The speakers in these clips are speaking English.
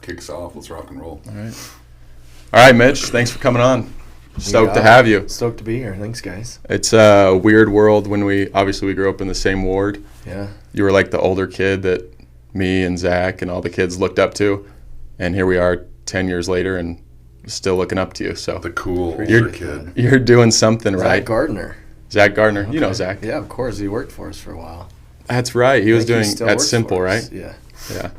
kick us off. Let's rock and roll. All right, Mitch, thanks for coming on. Stoked to have you. Stoked to be here. Thanks, guys. It's a weird world when we grew up in the same ward. Yeah. You were like the older kid that me and Zach and all the kids looked up to, and here we are 10 years later and still looking up to you. So The cool older kid. you're doing something right. Zach Gardner. Zach Gardner. Okay. You know Zach. Yeah, of course. He worked for us for a while. That's right. He was doing still at works Simple, for us. right? Yeah. Yeah.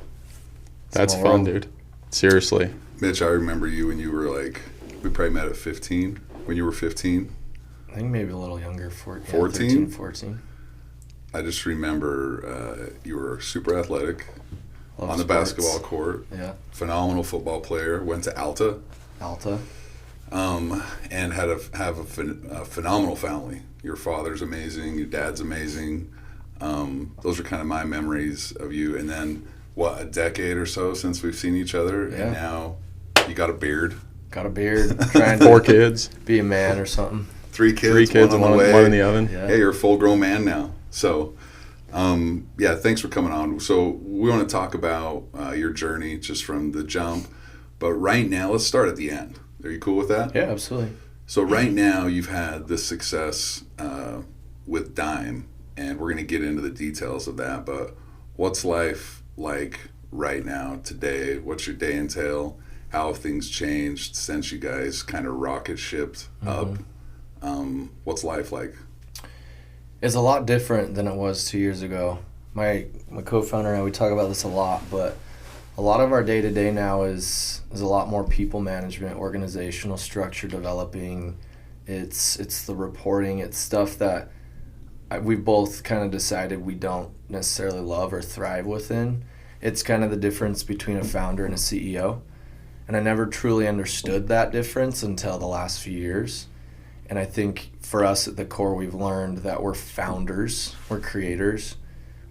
That's Small fun, world. dude. Seriously. Mitch, I remember you when you were like, we probably met at 15, when you were 15. I think maybe a little younger. 14? 14. I just remember you were super athletic Love on the sports. basketball court. Yeah. Phenomenal football player. Went to Alta. And have a phenomenal family. Your father's amazing. Your dad's amazing. Those are kind of my memories of you. And then, a decade or so since we've seen each other, Yeah. and now you got a beard. Got a beard. Trying 4 to kids. be a man or something. 3 kids. 3 kids and on the way. one in the oven. Yeah. Hey, you're a full-grown man now. So, thanks for coming on. So we want to talk about your journey just from the jump. But right now, let's start at the end. Are you cool with that? Yeah, absolutely. So right now, you've had this success with Dime, and we're going to get into the details of that. But what's life like right now, today? What's your day entail? How have things changed since you guys kind of rocket shipped up? What's life like? It's a lot different than it was 2 years ago. My co-founder and I, we talk about this a lot, but a lot of our day-to-day now is a lot more people management, organizational structure developing. It's the reporting. It's stuff that we've both kind of decided we don't necessarily love or thrive within. It's kind of the difference between a founder and a CEO. And I never truly understood that difference until the last few years. And I think for us at the core, we've learned that we're founders, we're creators.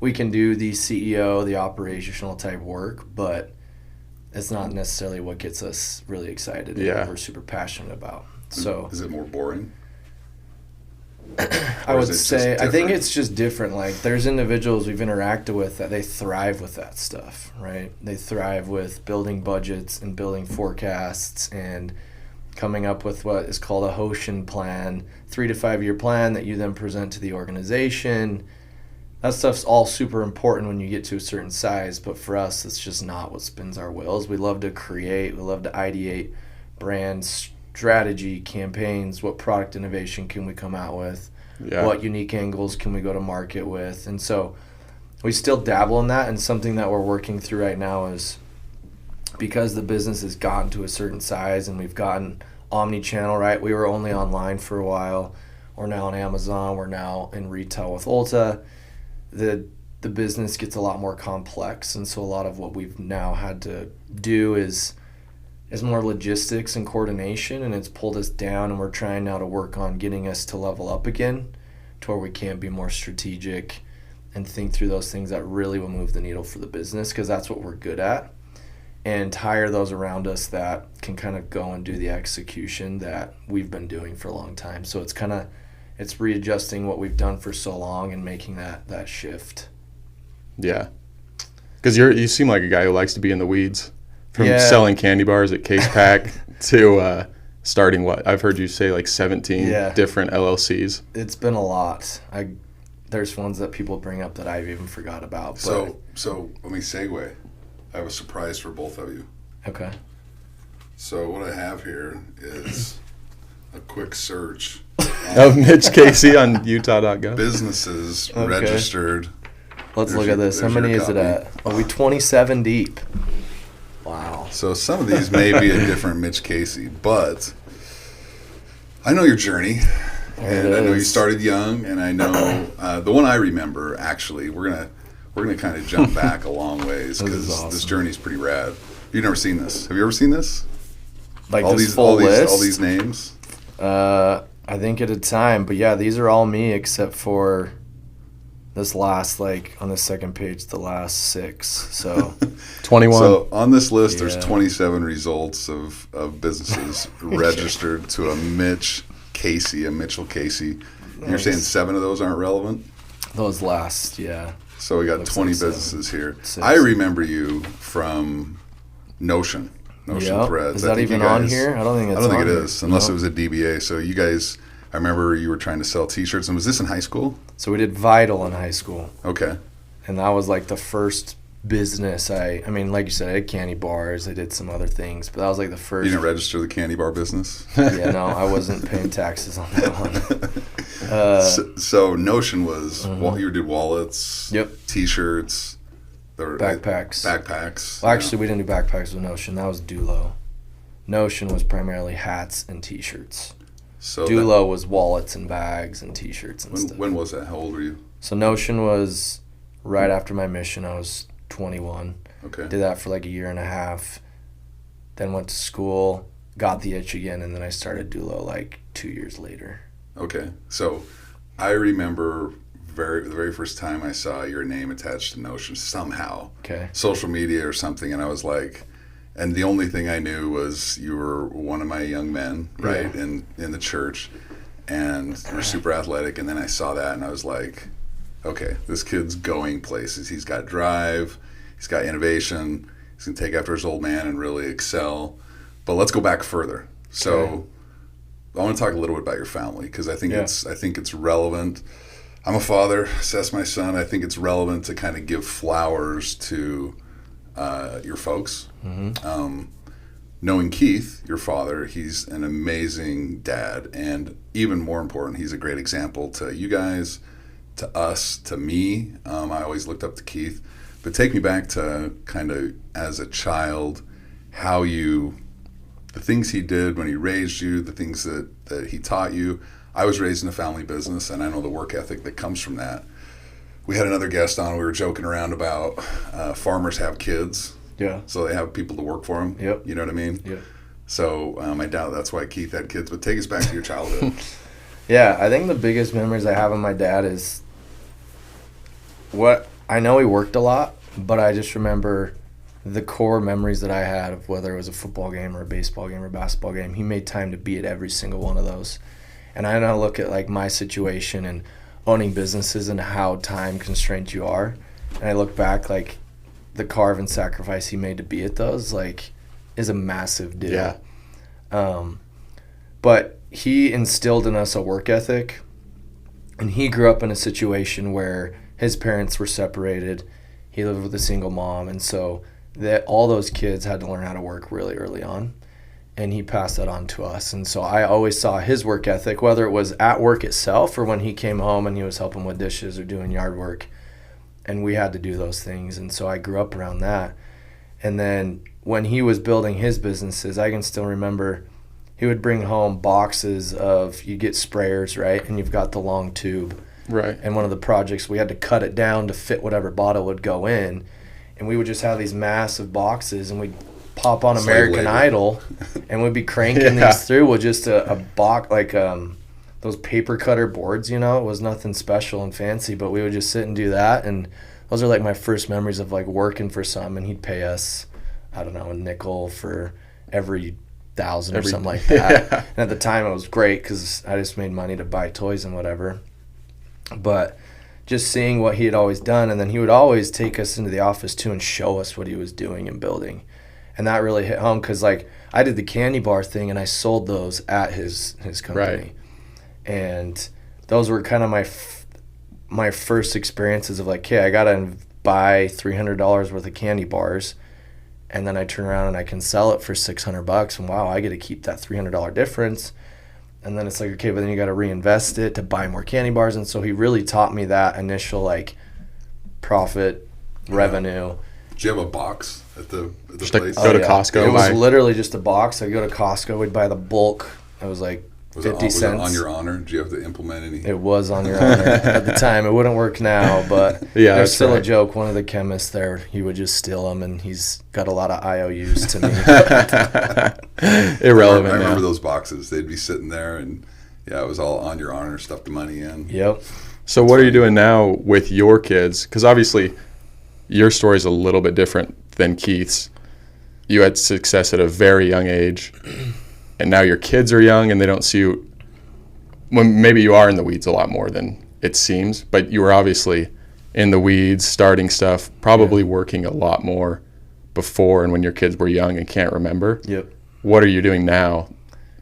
We can do the CEO, the operational type work, but it's not necessarily what gets us really excited and what we're super passionate about. So is it more boring? I would say, I think it's just different. Like, there's individuals we've interacted with that they thrive with that stuff, right? They thrive with building budgets and building forecasts and coming up with what is called a Hoshin plan, 3 to 5 year plan that you then present to the organization. That stuff's all super important when you get to a certain size, but for us, it's just not what spins our wheels. We love to create, we love to ideate brands, strategy, campaigns, what product innovation can we come out with, what unique angles can we go to market with. And so we still dabble in that, and something that we're working through right now is because the business has gotten to a certain size and we've gotten omni-channel, right? We were only online for a while. We're now on Amazon. We're now in retail with Ulta. The business gets a lot more complex, and so a lot of what we've now had to do is more logistics and coordination, and it's pulled us down, and we're trying now to work on getting us to level up again to where we can be more strategic and think through those things that really will move the needle for the business, because that's what we're good at, and hire those around us that can kind of go and do the execution that we've been doing for a long time. So it's readjusting what we've done for so long and making that shift. Yeah. Because you seem like a guy who likes to be in the weeds. From selling candy bars at Case Pack to starting what? I've heard you say like 17 different LLCs. It's been a lot. There's ones that people bring up that I've even forgot about. But So let me segue. I have a surprise for both of you. Okay. So what I have here is a quick search of Mitch Casey on Utah.gov. Businesses registered. Let's look at this. How many is it at? Are we 27 deep? Wow. So some of these may be a different Mitch Casey, but I know your journey, and I know you started young, and I know the one I remember. Actually, we're gonna kind of jump back a long ways because this journey's pretty rad. You've never seen this? Have you ever seen this? Like all this these full list? All these names. I think at a time, but yeah, these are all me except for this last, like on the second page, the last 6. So 21. So on this list, there's 27 results of businesses registered to a Mitch Casey, a Mitchell Casey. Nice. You're saying 7 of those aren't relevant? Those last, yeah. So we got 20 businesses here. 6. I remember you from Notion Yep. threads. Is that even on here? I don't think it's on. I don't think it here. is, unless No. it was a DBA. So you guys, I remember you were trying to sell T-shirts, and was this in high school? So we did Vital in high school. Okay. And that was like the first business I mean, like you said, I had candy bars. I did some other things, but that was like the first. You didn't register the candy bar business? Yeah, no, I wasn't paying taxes on that one. So Notion was, you did wallets, Yep. T-shirts, Backpacks. Well, actually, we didn't do backpacks with Notion. That was Dulo. Notion was primarily hats and T-shirts. So Dulo was wallets and bags and T-shirts and stuff. When was that? How old were you? So Notion was right after my mission. I was 21. Okay. Did that for like a year and a half. Then went to school, got the itch again, and then I started Dulo like 2 years later. Okay. So I remember the very first time I saw your name attached to Notion somehow. Okay. Social media or something, and I was like, and the only thing I knew was you were one of my young men, right, in the church, and you were super athletic, and then I saw that, and I was like, okay, this kid's going places. He's got drive, he's got innovation, he's going to take after his old man and really excel. But let's go back further. So I want to talk a little bit about your family, because I think it's relevant. I'm a father, so that's my son. I think it's relevant to kind of give flowers to your folks. Mm-hmm. Knowing Keith, your father, he's an amazing dad, and even more important, he's a great example to you guys, to us, to me. I always looked up to Keith. But take me back to kind of as a child, the things he did when he raised you, the things that he taught you. I was raised in a family business, and I know the work ethic that comes from that. We had another guest on. We were joking around about farmers have kids. Yeah. So they have people to work for them. Yep. You know what I mean? Yep. So I doubt that's why Keith had kids. But take us back to your childhood. Yeah, I think the biggest memories I have of my dad is I know he worked a lot, but I just remember the core memories that I had of whether it was a football game or a baseball game or a basketball game. He made time to be at every single one of those. And I now look at like my situation and owning businesses and how time constrained you are. And I look back, like the carve and sacrifice he made to be at those, like, is a massive deal. Yeah. But he instilled in us a work ethic, and he grew up in a situation where his parents were separated. He lived with a single mom, and so that all those kids had to learn how to work really early on, and he passed that on to us. And so I always saw his work ethic, whether it was at work itself or when he came home and he was helping with dishes or doing yard work, and we had to do those things. And so I grew up around that. And then when he was building his businesses, I can still remember he would bring home boxes of, you get sprayers, right? And you've got the long tube. Right. And one of the projects, we had to cut it down to fit whatever bottle would go in. And we would just have these massive boxes, and we'd pop on American Idol, and we'd be cranking these through with just a box, like those paper cutter boards, you know. It was nothing special and fancy, but we would just sit and do that. And those are like my first memories of like working for some, and he'd pay us, I don't know, a nickel for every 1,000 or something like that. Yeah. And at the time it was great because I just made money to buy toys and whatever. But just seeing what he had always done, and then he would always take us into the office too and show us what he was doing and building. And that really hit home because, like, I did the candy bar thing and I sold those at his company. Right. And those were kind of my first experiences of like, okay, I got to buy $300 worth of candy bars, and then I turn around and I can sell it for $600, and wow, I get to keep that $300 difference. And then it's like, okay, but then you got to reinvest it to buy more candy bars. And so he really taught me that initial like profit, revenue. Did you have a box at the just place? Like go to Costco. It was literally just a box. I'd go to Costco. We'd buy the bulk. It was like 50 cents. Was it on your honor? Did you have to implement any? It was on your honor at the time. It wouldn't work now, but yeah, there's still a joke. One of the chemists there, he would just steal them, and he's got a lot of IOUs to me. Irrelevant. I remember those boxes. They'd be sitting there, and yeah, it was all on your honor. Stuff the money in. Yep. So what are you doing now with your kids? Because obviously your story is a little bit different than Keith's. You had success at a very young age, and now your kids are young and they don't see you. Well, maybe you are in the weeds a lot more than it seems, but you were obviously in the weeds, starting stuff, probably working a lot more before and when your kids were young and can't remember. Yep. What are you doing now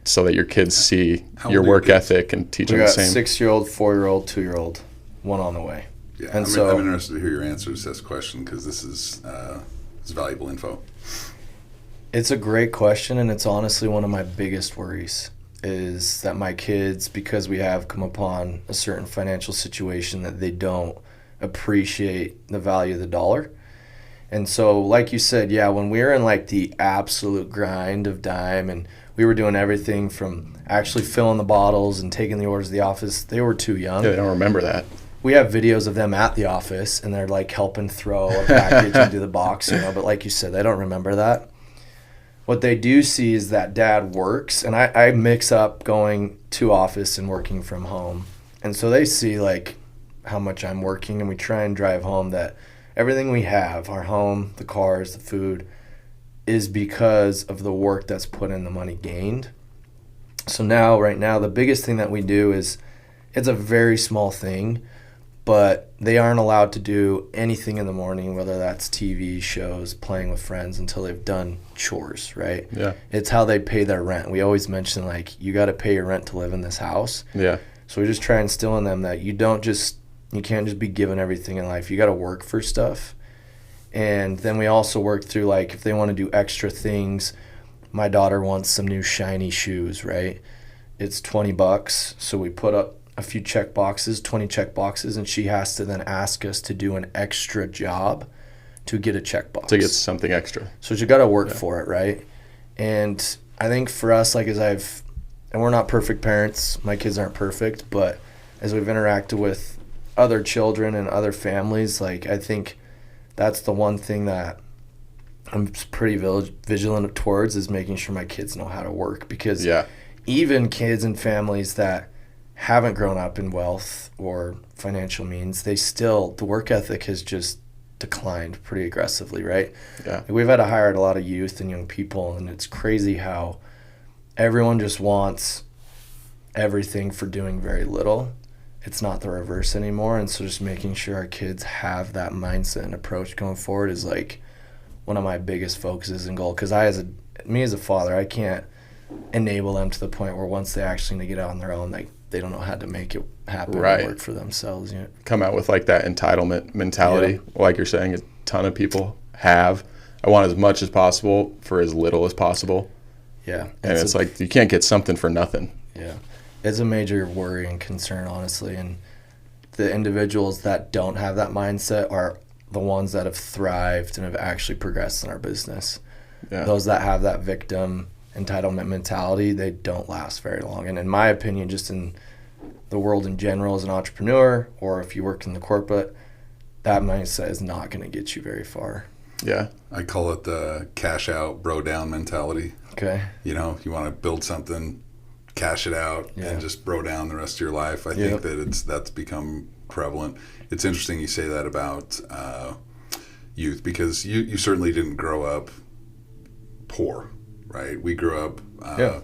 so that your kids see your work ethic and teach them the same? We got 6-year-old, 4-year-old, 2-year-old, one on the way. Yeah, and I'm interested to hear your answers to this question because this is valuable info. It's a great question, and it's honestly one of my biggest worries is that my kids, because we have come upon a certain financial situation, that they don't appreciate the value of the dollar. And so, like you said, yeah, when we were in like the absolute grind of Dime and we were doing everything from actually filling the bottles and taking the orders to the office, they were too young. Yeah, they don't remember that. We have videos of them at the office and they're like helping throw a package into the box, but like you said, they don't remember that. What they do see is that dad works, and I mix up going to office and working from home. And so they see like how much I'm working, and we try and drive home that everything we have, our home, the cars, the food, is because of the work that's put in, the money gained. So right now, the biggest thing that we do is, it's a very small thing, but they aren't allowed to do anything in the morning, whether that's TV shows, playing with friends, until they've done chores, right? Yeah. It's how they pay their rent. We always mention, like, you got to pay your rent to live in this house. Yeah. So we just try and instill in them that you can't just be given everything in life. You got to work for stuff. And then we also work through, like, if they want to do extra things, my daughter wants some new shiny shoes, right? It's $20. So we put up a few check boxes, 20 check boxes, and she has to then ask us to do an extra job to get a check box. To get something extra. So you got to work for it, right? And I think for us, like, and we're not perfect parents, my kids aren't perfect, but as we've interacted with other children and other families, like, I think that's the one thing that I'm pretty vigilant towards, is making sure my kids know how to work. Because even kids and families that haven't grown up in wealth or financial means, the work ethic has just declined pretty aggressively, right? Yeah. We've had to hire a lot of youth and young people, and it's crazy how everyone just wants everything for doing very little. It's not the reverse anymore. And so just making sure our kids have that mindset and approach going forward is like one of my biggest focuses and goal. Because me as a father, I can't enable them to the point where once they actually get out on their own, like, they don't know how to make it happen and work for themselves. Come out with like that entitlement mentality, like you're saying a ton of people have. I want as much as possible for as little as possible. Yeah. And it's like you can't get something for nothing. Yeah. It's a major worry and concern, honestly. And the individuals that don't have that mindset are the ones that have thrived and have actually progressed in our business. Yeah. Those that have that victim entitlement mentality, they don't last very long. And in my opinion, just in the world in general as an entrepreneur, or if you work in the corporate, that mindset is not going to get you very far. Yeah. I call it the cash out, bro down mentality. Okay. You want to build something, cash it out, and just bro down the rest of your life. I think that's become prevalent. It's interesting you say that about youth, because you certainly didn't grow up poor. Right, we grew up. The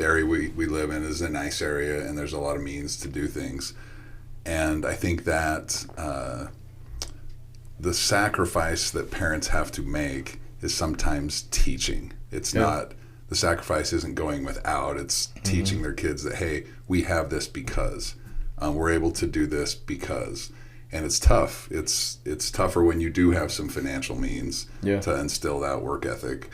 area we live in is a nice area, and there's a lot of means to do things. And I think that the sacrifice that parents have to make is sometimes teaching. It's not, the sacrifice isn't going without. It's teaching their kids that, hey, we have this because we're able to do this because. And it's tough. It's tougher when you do have some financial means to instill that work ethic.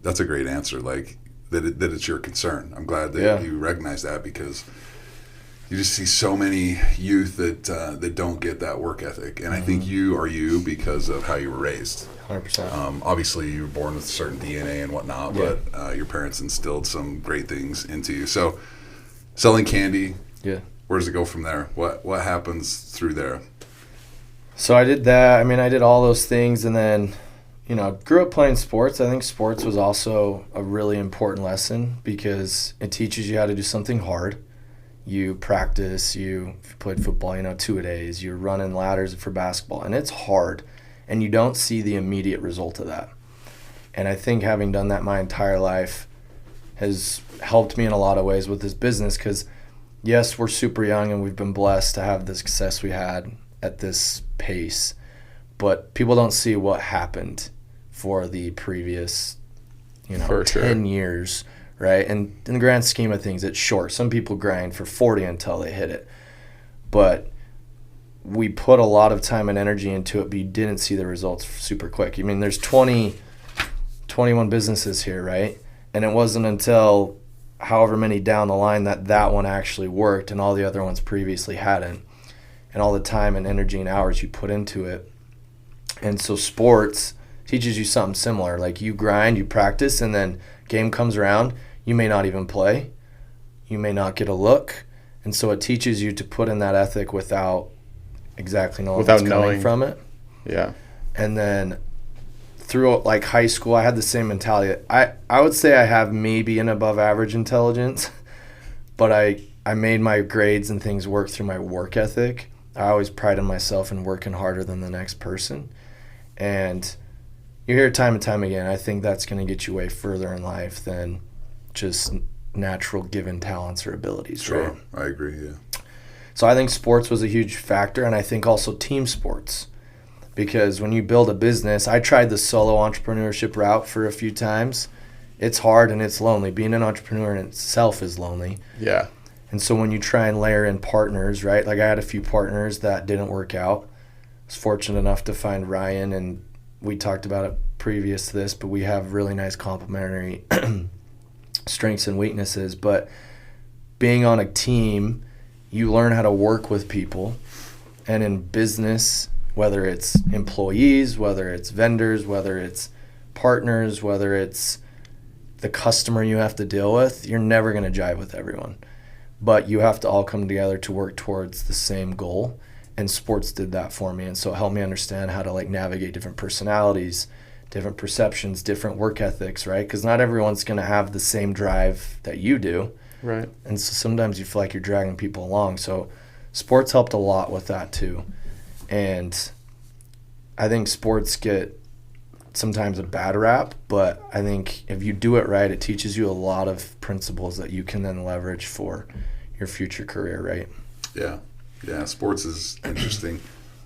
That's a great answer. Like that it's your concern. I'm glad that you recognize that, because you just see so many youth that don't get that work ethic. And I think you are because of how you were raised. 100%. Obviously, you were born with certain DNA and whatnot, but your parents instilled some great things into you. So, selling candy. Yeah. Where does it go from there? What happens through there? So I did that. I mean, I did all those things, and then, grew up playing sports. I think sports was also a really important lesson, because it teaches you how to do something hard. You practice, if you played football, 2-a-days, you're running ladders for basketball, and it's hard, and you don't see the immediate result of that. And I think having done that my entire life has helped me in a lot of ways with this business, because yes, we're super young and we've been blessed to have the success we had at this pace, but people don't see what happened for the previous, For 10 years, right? And in the grand scheme of things, it's short. Some people grind for 40 until they hit it. But we put a lot of time and energy into it, but you didn't see the results super quick. I mean, there's 21 businesses here, right? And it wasn't until however many down the line that one actually worked and all the other ones previously hadn't. And all the time and energy and hours you put into it. And so sports teaches you something similar. Like you grind, you practice, and then game comes around, you may not even play. You may not get a look. And so it teaches you to put in that ethic without exactly knowing what's coming from it. Yeah. And then through like high school, I had the same mentality. I would say I have maybe an above average intelligence, but I made my grades and things work through my work ethic. I always prided myself in working harder than the next person. And you hear it time and time again. I think that's going to get you way further in life than just natural given talents or abilities. Sure, right? I agree, yeah. So I think sports was a huge factor, and I think also team sports. Because when you build a business, I tried the solo entrepreneurship route for a few times. It's hard and it's lonely. Being an entrepreneur in itself is lonely. Yeah. And so when you try and layer in partners, right? Like I had a few partners that didn't work out. I was fortunate enough to find Ryan, and we talked about it previous to this, but we have really nice complementary strengths and weaknesses. But being on a team, you learn how to work with people. And in business, whether it's employees, whether it's vendors, whether it's partners, whether it's the customer you have to deal with, you're never going to jive with everyone. But you have to all come together to work towards the same goal. And sports did that for me. And so it helped me understand how to like navigate different personalities, different perceptions, different work ethics, right? Because not everyone's going to have the same drive that you do. Right. And so sometimes you feel like you're dragging people along. So sports helped a lot with that too. And I think sports get sometimes a bad rap, but I think if you do it right, it teaches you a lot of principles that you can then leverage for your future career, right? Yeah. Yeah, sports is interesting.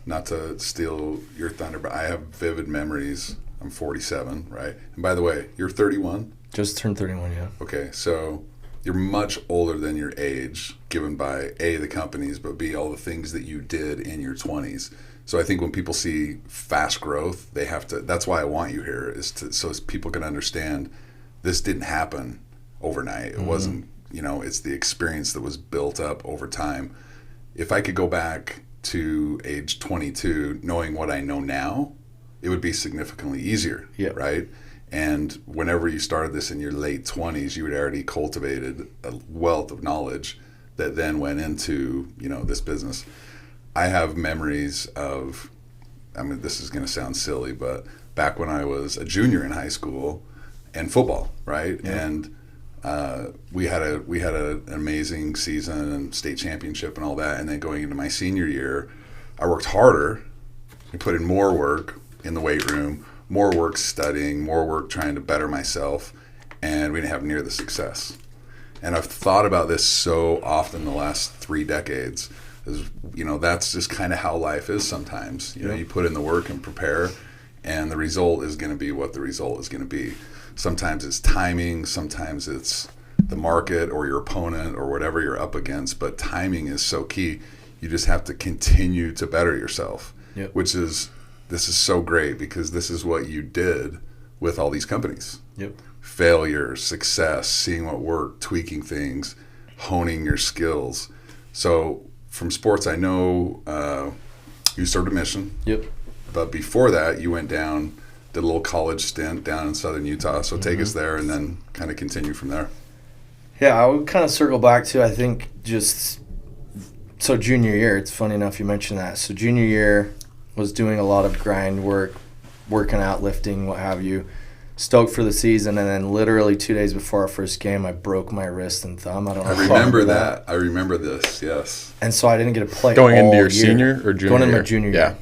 Not to steal your thunder, but I have vivid memories. I'm 47, right? And by the way, you're 31? Just turned 31, yeah. Okay, so you're much older than your age, given by A, the companies, but B, all the things that you did in your 20s. So I think when people see fast growth, they have to, that's why I want you here, is to, so people can understand this didn't happen overnight. It wasn't, it's the experience that was built up over time. If I could go back to age 22, knowing what I know now, it would be significantly easier, right? And whenever you started this in your late 20s, you had already cultivated a wealth of knowledge that then went into, this business. I have memories of, this is going to sound silly, but back when I was a junior in high school and football, right? Yeah. And we had an amazing season and state championship and all that. And then going into my senior year, I worked harder. I put in more work in the weight room, more work studying, more work trying to better myself, and we didn't have near the success. And I've thought about this so often the last 3 decades. Is, that's just kind of how life is sometimes. You put in the work and prepare, and the result is going to be what the result is going to be. Sometimes it's timing, sometimes it's the market or your opponent or whatever you're up against, but timing is so key. You just have to continue to better yourself, which is, this is so great because this is what you did with all these companies. Failure, success, seeing what worked, tweaking things, honing your skills. So from sports, I know you served a mission. But before that, you went down, did a little college stint down in southern Utah. So take us there and then kind of continue from there. Yeah, I would kind of circle back to, I think, so junior year, it's funny enough you mentioned that. So junior year was doing a lot of grind work, working out, lifting, what have you. Stoked for the season, and then literally 2 days before our first game, I broke my wrist and thumb. I remember that. I remember this, yes. And so I didn't get to play going all into your year. Senior or junior Going into year? my junior year.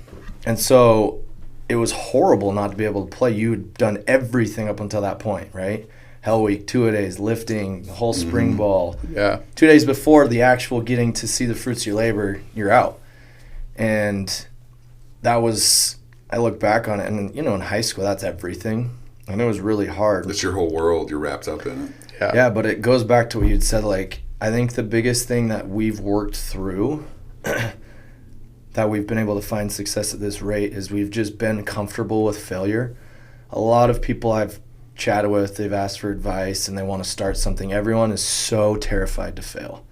And so it was horrible not to be able to play. You'd done everything up until that point, right? Hell Week, 2-a-days, lifting, the whole spring ball. 2 days before the actual getting to see the fruits of your labor, you're out. And that was I look back on it, and you know, in high school, that's everything. And it was really hard. It's your whole world. You're wrapped up in it. Yeah, but it goes back to what you'd said. Like, I think the biggest thing that we've worked through, that we've been able to find success at this rate, is we've just been comfortable with failure. A lot of people I've chatted with, they've asked for advice and they want to start something. Everyone is so terrified to fail.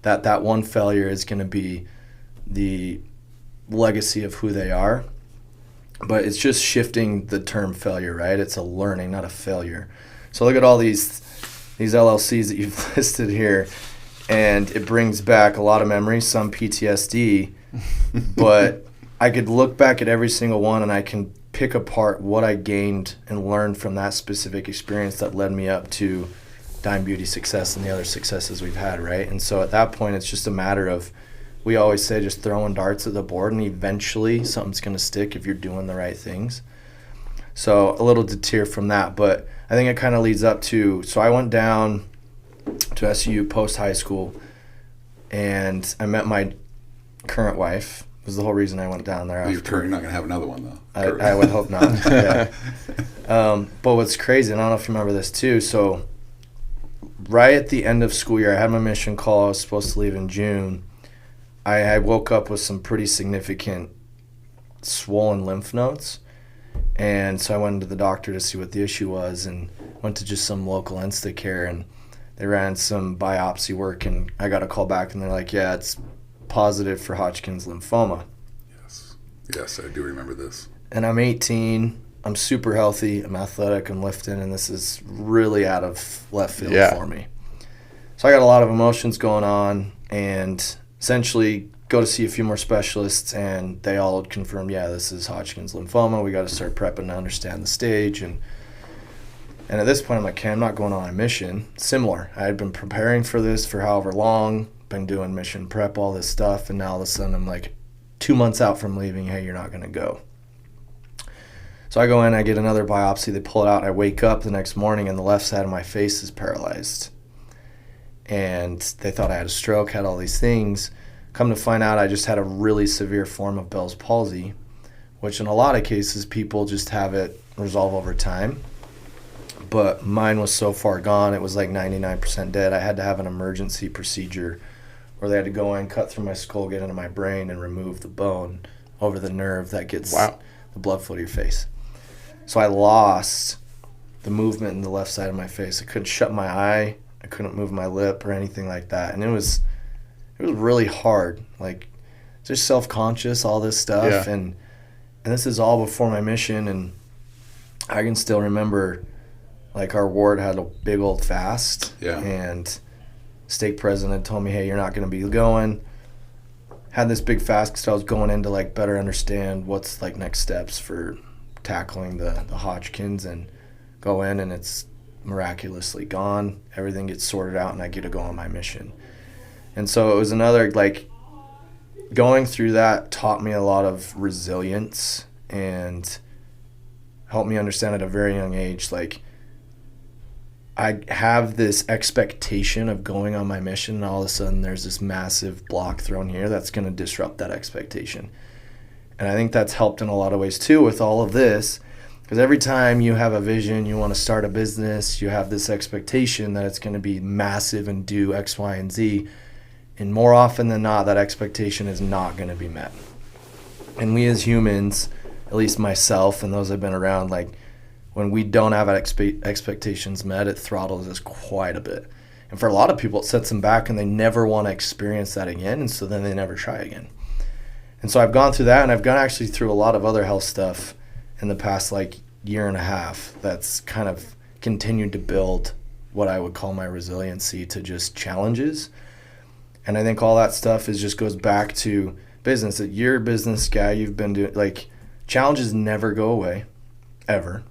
That one failure is going to be the legacy of who they are. But it's just shifting the term failure, right? It's a learning, not a failure. So look at all these LLCs that you've listed here, and it brings back a lot of memories, some PTSD, but I could look back at every single one and I can pick apart what I gained and learned from that specific experience that led me up to Dime Beauty success and the other successes we've had, right? And so at that point, it's just a matter of, we always say, just throwing darts at the board, and eventually something's going to stick if you're doing the right things. So a little deter from that, but I think it kind of leads up to, so I went down to SU post high school, and I met my current wife. It was the whole reason I went down there. You're not going to have another one, though. I would hope not. Yeah. But what's crazy, and I don't know if you remember this too, so right at the end of school year, I had my mission call. I was supposed to leave in June. I woke up with some pretty significant swollen lymph nodes. And so I went to the doctor to see what the issue was, and went to just some local Instacare, and they ran some biopsy work, and I got a call back, and they're like, yeah, it's positive for Hodgkin's lymphoma. Yes, I do remember this. And I'm 18. I'm super healthy. I'm athletic. I'm lifting, and this is really out of left field for me. So I got a lot of emotions going on, and essentially go to see a few more specialists, and they all confirmed, yeah, this is Hodgkin's lymphoma. We got to start prepping to understand the stage. And at this point, I'm like, okay, I'm not going on a mission. Similar. I had been preparing for this for however long, been doing mission prep, all this stuff, and now all of a sudden I'm like 2 months out from leaving, hey, you're not going to go. So I go in, I get another biopsy, they pull it out, I wake up the next morning, and the left side of my face is paralyzed. And they thought I had a stroke, had all these things. Come to find out, I just had a really severe form of Bell's palsy, which in a lot of cases, people just have it resolve over time. But mine was so far gone, it was like 99% dead. I had to have an emergency procedure where they had to go in, cut through my skull, get into my brain, and remove the bone over the nerve that gets the blood flow to your face. So I lost the movement in the left side of my face. I couldn't shut my eye. I couldn't move my lip or anything like that. And it was really hard. Like, just self-conscious, all this stuff. Yeah. And this is all before my mission. And I can still remember, like, our ward had a big old fast. Yeah. And stake president told me, hey, you're not going to be going. Had this big fast because I was going in to, like, better understand what's, like, next steps for tackling the Hodgkin's, and go in, and it's miraculously gone. Everything gets sorted out, and I get to go on my mission. And so it was another, like, going through that taught me a lot of resilience and helped me understand at a very young age, like, I have this expectation of going on my mission, and all of a sudden there's this massive block thrown here that's going to disrupt that expectation. And I think that's helped in a lot of ways too with all of this, because every time you have a vision, you want to start a business, you have this expectation that it's going to be massive and do X, Y, and Z. And more often than not, that expectation is not going to be met. And we as humans, at least myself and those I've been around, like, when we don't have expectations met, it throttles us quite a bit. And for a lot of people, it sets them back, and they never want to experience that again, and so then they never try again. And so I've gone through that, and I've gone actually through a lot of other health stuff in the past, like, year and a half that's kind of continued to build what I would call my resiliency to just challenges. And I think all that stuff just goes back to business. That you're a business guy, you've been doing, like, challenges never go away, ever.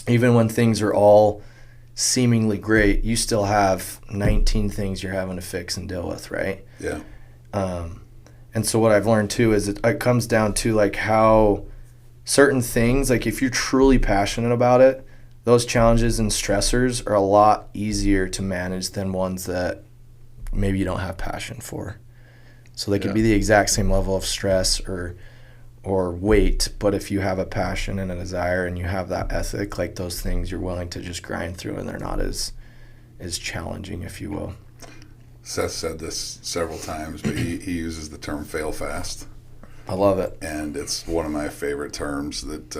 Even when things are all seemingly great, you still have 19 things you're having to fix and deal with, right? Yeah. And so what I've learned too is it comes down to, like, how certain things, like, if you're truly passionate about it, those challenges and stressors are a lot easier to manage than ones that maybe you don't have passion for. So they could be the exact same level of stress or or weight, but if you have a passion and a desire and you have that ethic, like those things you're willing to just grind through, and they're not as challenging, if you will. Seth said this several times, but he uses the term fail fast. I love it. And it's one of my favorite terms that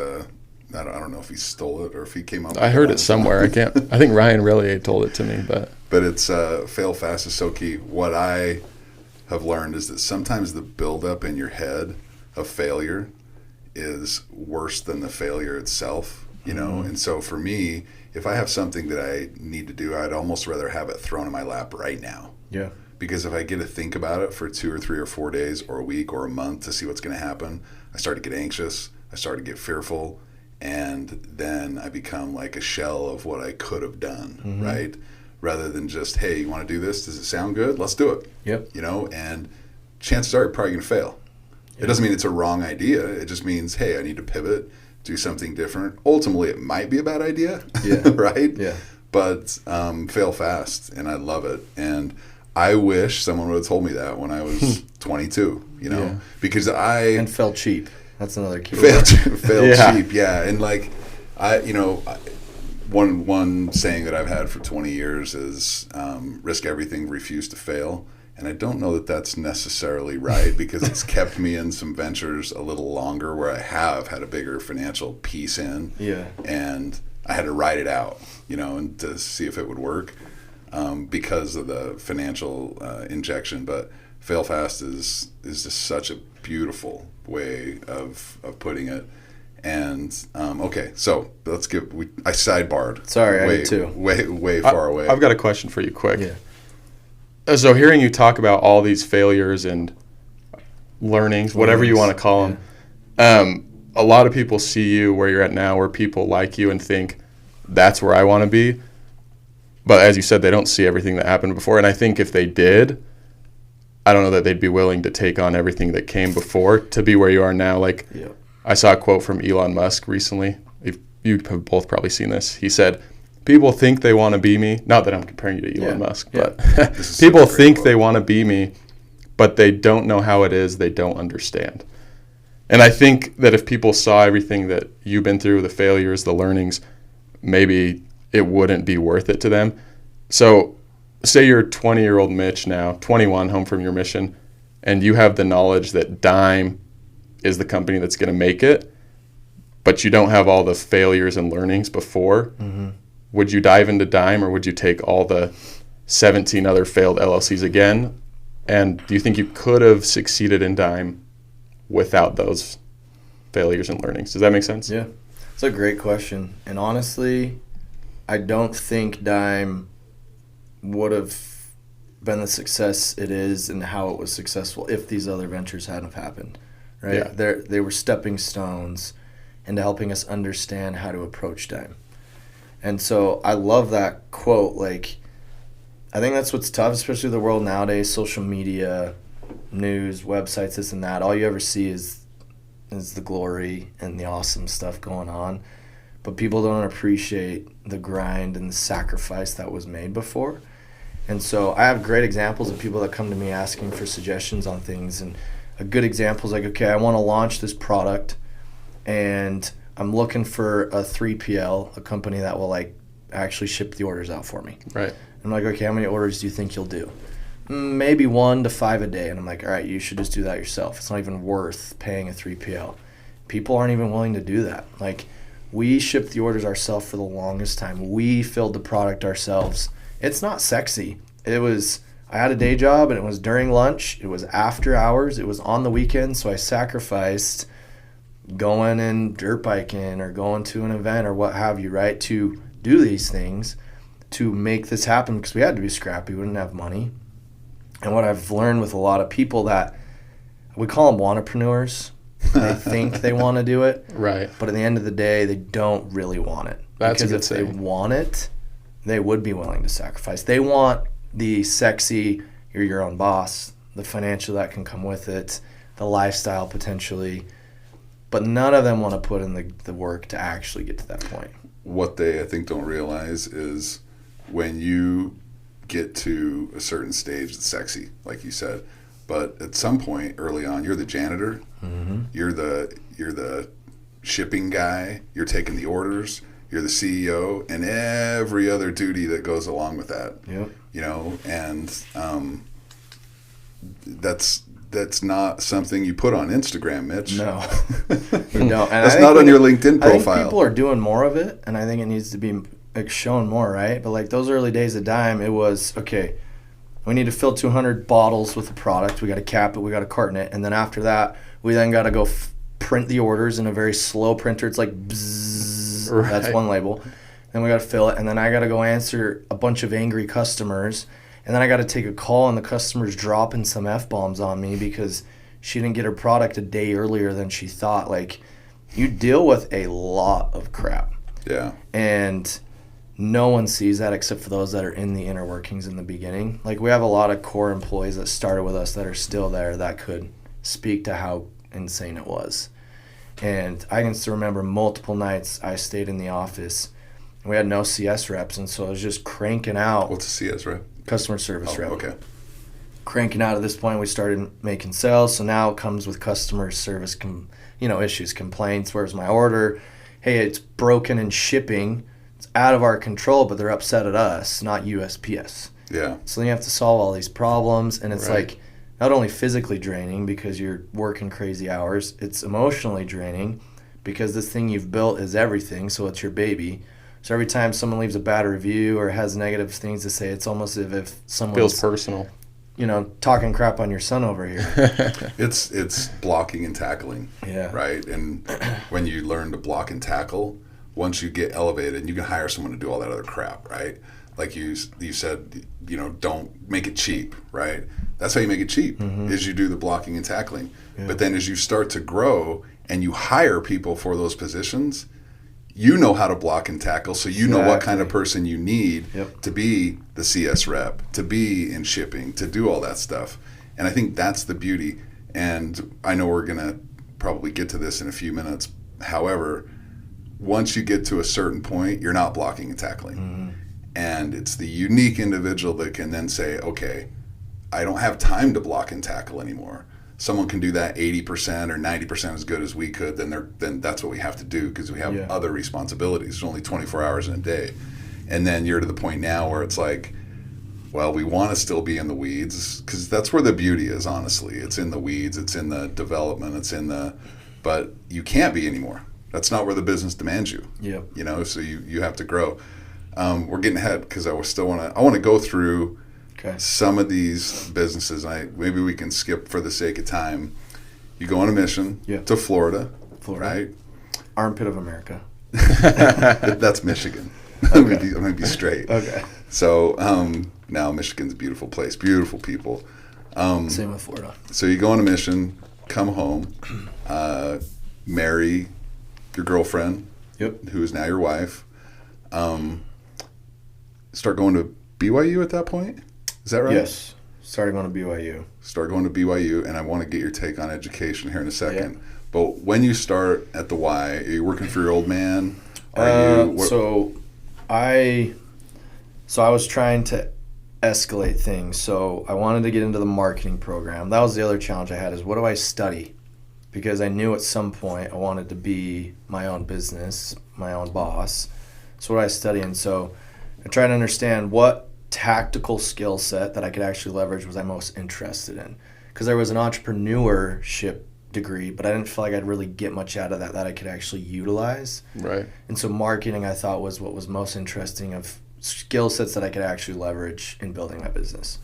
I don't know if he stole it or if he came up with it. I heard it somewhere. I think Ryan Relier told it to me. But it's fail fast is so key. What I have learned is that sometimes the buildup in your head of failure is worse than the failure itself, you know? And so for me, if I have something that I need to do, I'd almost rather have it thrown in my lap right now. Yeah. Because if I get to think about it for 2 or 3 or 4 days or a week or a month to see what's going to happen, I start to get anxious, I start to get fearful, and then I become like a shell of what I could have done, right? Rather than just, hey, you want to do this? Does it sound good? Let's do it. Yep. You know, and chances are you're probably going to fail. Yep. It doesn't mean it's a wrong idea. It just means, hey, I need to pivot, do something different. Ultimately, it might be a bad idea, right? Yeah. But fail fast, and I love it. And I wish someone would have told me that when I was 22, you know, because and fell cheap. That's another key. Failed cheap, yeah. And like, one saying that I've had for 20 years is risk everything, refuse to fail. And I don't know that that's necessarily right because it's kept me in some ventures a little longer where I have had a bigger financial piece in. Yeah. And I had to ride it out, you know, and to see if it would work because of the financial injection. But fail fast is just such a beautiful way of putting it. And okay, so let's I sidebarred. Sorry, I did too. Way far away. I've got a question for you, quick. Yeah. So hearing you talk about all these failures and learnings, whatever you want to call them, a lot of people see you where you're at now, where people like you and think that's where I want to be. But as you said, they don't see everything that happened before. And I think if they did, I don't know that they'd be willing to take on everything that came before to be where you are now. Like, I saw a quote from Elon Musk recently. You have both probably seen this. He said, people think they want to be me. Not that I'm comparing you to Elon Musk, but people think they want to be me, but they don't know how it is. They don't understand. And I think that if people saw everything that you've been through, the failures, the learnings, maybe it wouldn't be worth it to them. So say you're 20-year-old Mitch now, 21, home from your mission, and you have the knowledge that Dime is the company that's going to make it, but you don't have all the failures and learnings before. Would you dive into Dime, or would you take all the 17 other failed LLCs again? And do you think you could have succeeded in Dime without those failures and learnings? Does that make sense? Yeah. It's a great question. And honestly, I don't think Dime would have been the success it is and how it was successful if these other ventures hadn't have happened, right? Yeah. They were stepping stones into helping us understand how to approach Dime. And so I love that quote. Like, I think that's what's tough, especially the world nowadays, social media, news, websites, this and that. All you ever see is the glory and the awesome stuff going on. But people don't appreciate the grind and the sacrifice that was made before. And so I have great examples of people that come to me asking for suggestions on things. And a good example is like, okay, I want to launch this product and I'm looking for a 3PL, a company that will like actually ship the orders out for me. Right. I'm like, okay, how many orders do you think you'll do? Maybe 1 to 5 a day. And I'm like, all right, you should just do that yourself. It's not even worth paying a 3PL. People aren't even willing to do that. Like, we shipped the orders ourselves for the longest time. We filled the product ourselves. It's not sexy. I had a day job and it was during lunch. It was after hours. It was on the weekend. So I sacrificed going and dirt biking or going to an event or what have you, right, to do these things to make this happen because we had to be scrappy. We didn't have money. And what I've learned with a lot of people that we call them wantrepreneurs. They think they want to do it. Right. But at the end of the day, they don't really want it. That's because if they want it, they would be willing to sacrifice. They want the sexy, you're your own boss, the financial that can come with it, the lifestyle potentially. But none of them want to put in the work to actually get to that point. What they, I think, don't realize is when you get to a certain stage that's sexy, like you said, But at some point early on, you're the janitor, you're the shipping guy, you're taking the orders, you're the CEO, and every other duty that goes along with that. Yep. You know, and that's not something you put on Instagram, Mitch. No, you don't. And that's not on your LinkedIn profile. I think people are doing more of it, and I think it needs to be like shown more, right? But like those early days of Dime, it was okay. We need to fill 200 bottles with the product. We got to cap it. We got to carton it, and then after that, we then got to go print the orders in a very slow printer. It's like bzzz. Right. That's one label. Then we got to fill it, and then I got to go answer a bunch of angry customers. And then I got to take a call, and the customer's dropping some F-bombs on me because she didn't get her product a day earlier than she thought. Like, you deal with a lot of crap. Yeah. And no one sees that except for those that are in the inner workings in the beginning. Like, we have a lot of core employees that started with us that are still there that could speak to how insane it was. And I can still remember multiple nights I stayed in the office. We had no CS reps, and so I was just cranking out. What's a CS rep? Customer service rep. Okay. Cranking out at this point, we started making sales. So now it comes with customer service, issues, complaints. Where's my order? Hey, it's broken in shipping. It's out of our control, but they're upset at us, not USPS. Yeah. So then you have to solve all these problems, and it's Right. like not only physically draining because you're working crazy hours, it's emotionally draining because this thing you've built is everything, so it's your baby. So every time someone leaves a bad review or has negative things to say, it's almost as if someone's feels personal. Talking crap on your son over here. It's blocking and tackling. Yeah. Right? And when you learn to block and tackle, once you get elevated, you can hire someone to do all that other crap, right? Like you said, don't make it cheap, right? That's how you make it cheap, is you do the blocking and tackling. Yeah. But then as you start to grow and you hire people for those positions, you know how to block and tackle, so you know what kind of person you need to be the CS rep, to be in shipping, to do all that stuff. And I think that's the beauty. And I know we're going to probably get to this in a few minutes. However, once you get to a certain point, you're not blocking and tackling. And it's the unique individual that can then say, okay, I don't have time to block and tackle anymore. Someone can do that 80% or 90% as good as we could, then that's what we have to do because we have other responsibilities. There's only 24 hours in a day. And then you're to the point now where it's like, well, we want to still be in the weeds because that's where the beauty is, honestly. It's in the weeds. It's in the development. But you can't be anymore. That's not where the business demands you. Yep. So you have to grow. We're getting ahead because I want to go through some of these businesses. Maybe we can skip for the sake of time. You go on a mission to Florida, right? Armpit of America. That's Michigan. Okay. I'm gonna be straight. Okay. So now Michigan's a beautiful place, beautiful people. Same with Florida. So you go on a mission, come home, marry your girlfriend, who is now your wife. Start going to BYU at that point? Is that right? Yes. Started going to BYU. Start going to BYU, and I want to get your take on education here in a second. Yeah. But when you start at the Y, are you working for your old man? So I was trying to escalate things. So I wanted to get into the marketing program. That was the other challenge I had is what do I study? Because I knew at some point I wanted to be my own business, my own boss. So what I study, and so I tried to understand what tactical skill set that I could actually leverage was I most interested in. Because there was an entrepreneurship degree, but I didn't feel like I'd really get much out of that I could actually utilize. Right. And so marketing I thought was what was most interesting of skill sets that I could actually leverage in building my business.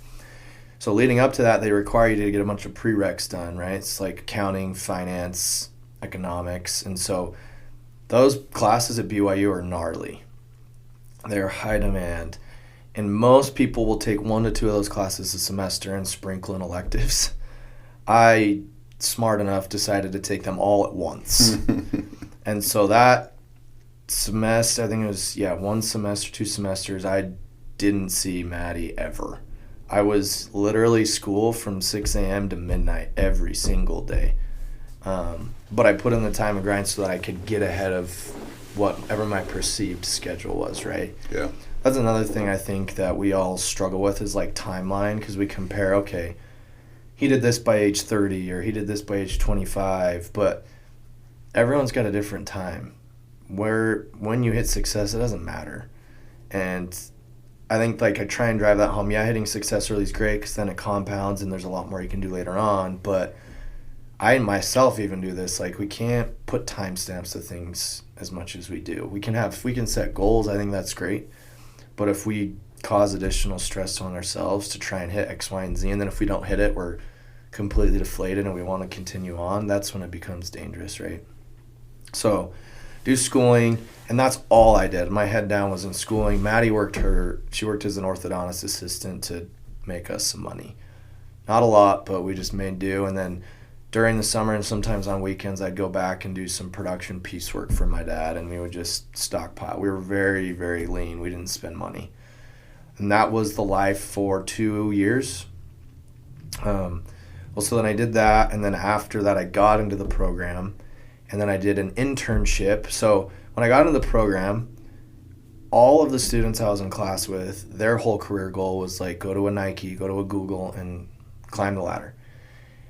So leading up to that, they require you to get a bunch of prereqs done, right? It's like accounting, finance, economics. And so those classes at BYU are gnarly. They're high demand. And most people will take 1 to 2 of those classes a semester and sprinkle in electives. I, smart enough, decided to take them all at once. And so that semester, I think it was, 1 semester, 2 semesters, I didn't see Maddie ever. I was literally school from 6 a.m. to midnight every single day. But I put in the time and grind so that I could get ahead of whatever my perceived schedule was, right? Yeah. That's another thing I think that we all struggle with is like timeline because we compare, okay, he did this by age 30 or he did this by age 25, but everyone's got a different time. When you hit success, it doesn't matter. And I think like I try and drive that home. Yeah, hitting success early is great because then it compounds and there's a lot more you can do later on. But I myself even do this. Like we can't put timestamps to things as much as we do. We can set goals. I think that's great. But if we cause additional stress on ourselves to try and hit X, Y, and Z, and then if we don't hit it, we're completely deflated and we want to continue on, that's when it becomes dangerous, right? So do schooling, and that's all I did. My head down was in schooling. Maddie she worked as an orthodontist assistant to make us some money. Not a lot, but we just made do. And then during the summer and sometimes on weekends, I'd go back and do some production piecework for my dad, and we would just stockpile. We were very, very lean. We didn't spend money. And that was the life for 2 years. So then I did that, and then after that I got into the program, and then I did an internship. So when I got into the program, all of the students I was in class with, their whole career goal was like go to a Nike, go to a Google, and climb the ladder.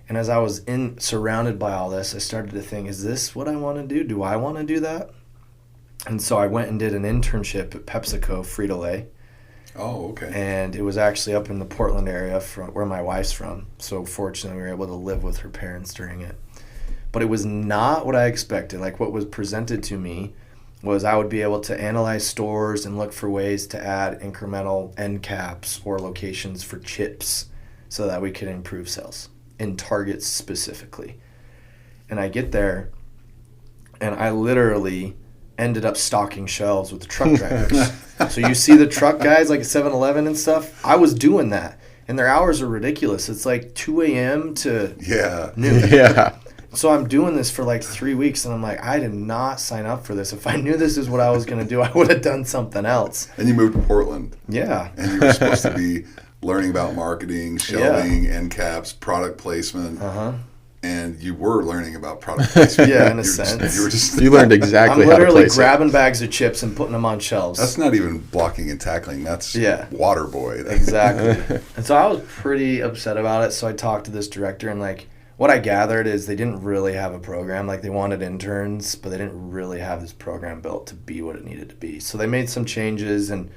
And as I was surrounded by all this, I started to think, is this what I want to do? Do I want to do that? And so I went and did an internship at PepsiCo, Frito-Lay. Oh, okay. And it was actually up in the Portland area where my wife's from. So fortunately, we were able to live with her parents during it. But it was not what I expected. Like what was presented to me was I would be able to analyze stores and look for ways to add incremental end caps or locations for chips so that we could improve sales in Target specifically. And I get there, and I literally ended up stocking shelves with the truck drivers. So you see the truck guys like at 7-Eleven and stuff? I was doing that. And their hours are ridiculous. It's like 2 a.m. to noon. Yeah. So I'm doing this for like 3 weeks, and I'm like, I did not sign up for this. If I knew this is what I was going to do, I would have done something else. And you moved to Portland. Yeah. And you were supposed to be learning about marketing, shelving, end caps, product placement. Uh-huh. And you were learning about product placement. Yeah, in a sense. You learned exactly how to place it. I'm literally grabbing bags of chips and putting them on shelves. That's not even blocking and tackling. That's water boy. Exactly. And so I was pretty upset about it. So I talked to this director, and like what I gathered is they didn't really have a program. Like they wanted interns, but they didn't really have this program built to be what it needed to be. So they made some changes, and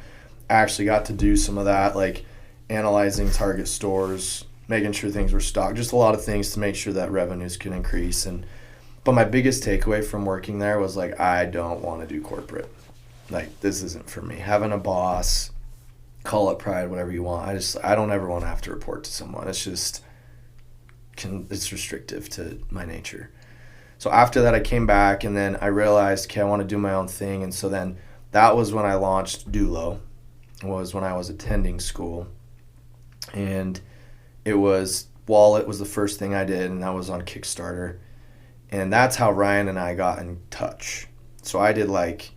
I actually got to do some of that, like analyzing Target stores, making sure things were stocked, just a lot of things to make sure that revenues could increase. But my biggest takeaway from working there was like, I don't want to do corporate. Like this isn't for me. Having a boss, call it pride, whatever you want. I don't ever want to have to report to someone. It's just it's restrictive to my nature. So after that I came back, and then I realized, okay, I want to do my own thing. And so then that was when I launched Dulo, was when I was attending school. And it was Wallet was the first thing I did, and that was on Kickstarter. And that's how Ryan and I got in touch. So I did like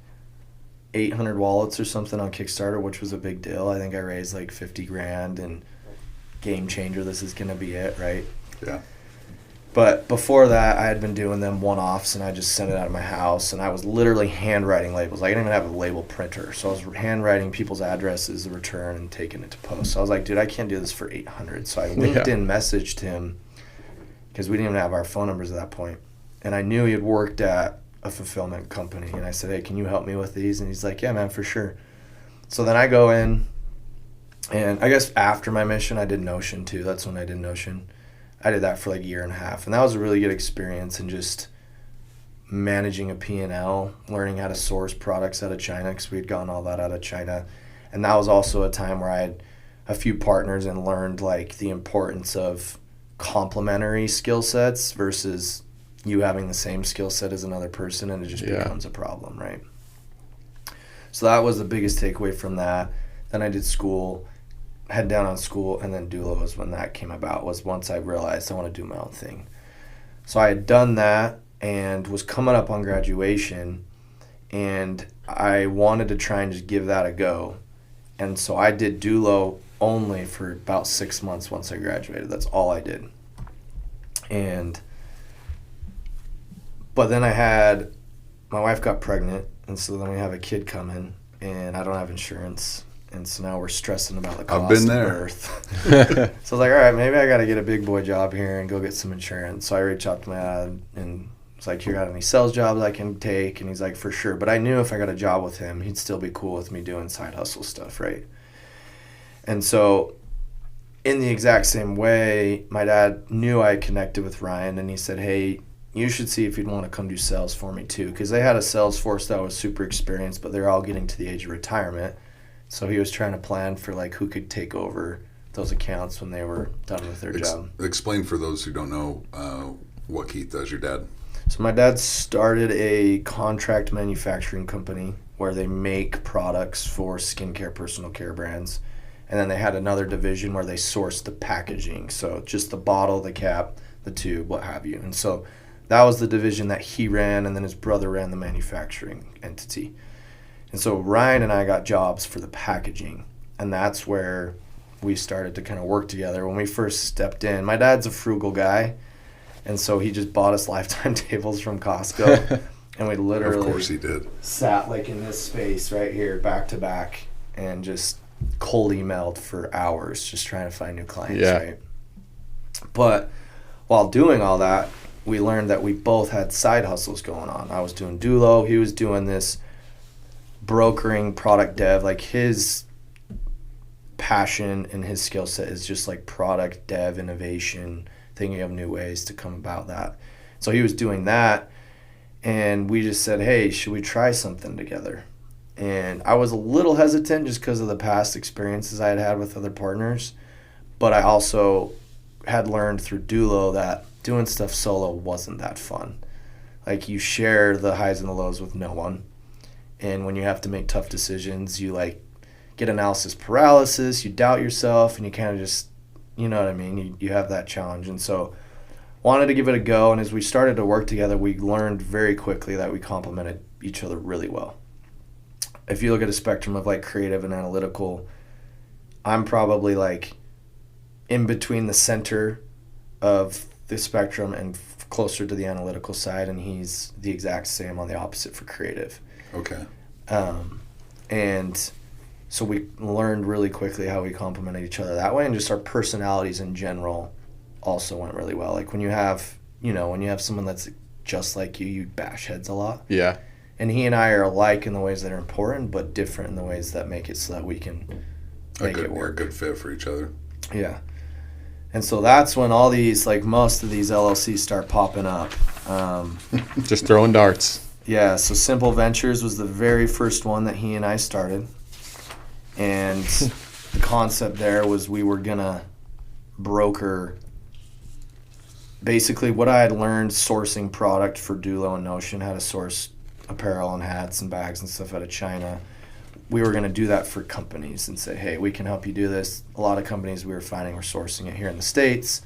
800 wallets or something on Kickstarter, which was a big deal. I think I raised like 50 grand, and game changer, this is going to be it, right? Yeah. But before that, I had been doing them one-offs, and I just sent it out of my house, and I was literally handwriting labels. I didn't even have a label printer, so I was handwriting people's addresses, the return, and taking it to post. So I was like, dude, I can't do this for 800. So I LinkedIn messaged him, because we didn't even have our phone numbers at that point, and I knew he had worked at a fulfillment company, and I said, hey, can you help me with these? And he's like, yeah, man, for sure. So then I go in, and I guess after my mission, I did Notion too. That's when I did Notion. I did that for like a year and a half, and that was a really good experience in just managing a P&L, learning how to source products out of China, because we had gotten all that out of China. And that was also a time where I had a few partners and learned like the importance of complementary skill sets versus you having the same skill set as another person, and it just becomes a problem, right? So that was the biggest takeaway from that. Then I did school, head down on school, and then Dulo was when that came about, was once I realized I want to do my own thing. So I had done that and was coming up on graduation, and I wanted to try and just give that a go. And so I did Dulo only for about 6 months once I graduated. That's all I did. But then my wife got pregnant, and so then we have a kid coming, and I don't have insurance. And so now we're stressing about the I've cost been of there. birth. So I was like, all right, maybe I got to get a big boy job here and go get some insurance. So I reached out to my dad and was like, you got any sales jobs I can take? And he's like, for sure. But I knew if I got a job with him, he'd still be cool with me doing side hustle stuff, right? And so in the exact same way, my dad knew I connected with Ryan, and he said, hey, you should see if you'd want to come do sales for me too. Because they had a sales force that was super experienced, but they're all getting to the age of retirement. So he was trying to plan for like who could take over those accounts when they were done with their job. Explain for those who don't know what Keith does, your dad. So my dad started a contract manufacturing company where they make products for skincare, personal care brands. And then they had another division where they sourced the packaging. So just the bottle, the cap, the tube, what have you. And so that was the division that he ran, and then his brother ran the manufacturing entity. And so Ryan and I got jobs for the packaging. And that's where we started to kind of work together. When we first stepped in, my dad's a frugal guy. And so he just bought us lifetime tables from Costco. And we literally, of course he did, sat like in this space right here, back to back, and just cold emailed for hours just trying to find new clients, right? But while doing all that, we learned that we both had side hustles going on. I was doing Dulo. He was doing this brokering product dev. Like his passion and his skill set is just like product dev, innovation, thinking of new ways to come about that. So he was doing that, and we just said, hey, should we try something together? And I was a little hesitant just because of the past experiences I had had with other partners. But I also had learned through Dulo that doing stuff solo wasn't that fun. Like, you share the highs and the lows with no one. And when you have to make tough decisions, you like get analysis paralysis, you doubt yourself, and you kind of just, you know what I mean? You have that challenge. And so wanted to give it a go. And as we started to work together, we learned very quickly that we complemented each other really well. If you look at a spectrum of like creative and analytical, I'm probably like in between the center of the spectrum and closer to the analytical side, and he's the exact same on the opposite for creative. Okay. And so we learned really quickly how we complemented each other that way, and just our personalities in general also went really well. Like when you have someone that's just like you bash heads a lot. Yeah. And he and I are alike in the ways that are important, but different in the ways that make it so that we can make it work. A good fit for each other. Yeah. And so that's when all these, like most of these LLCs start popping up. Just throwing darts. Yeah, so Simple Ventures was the very first one that he and I started. And the concept there was we were going to broker basically what I had learned sourcing product for Dulo and Notion, how to source apparel and hats and bags and stuff out of China. We were going to do that for companies and say, hey, we can help you do this. A lot of companies we were finding were sourcing it here in the States.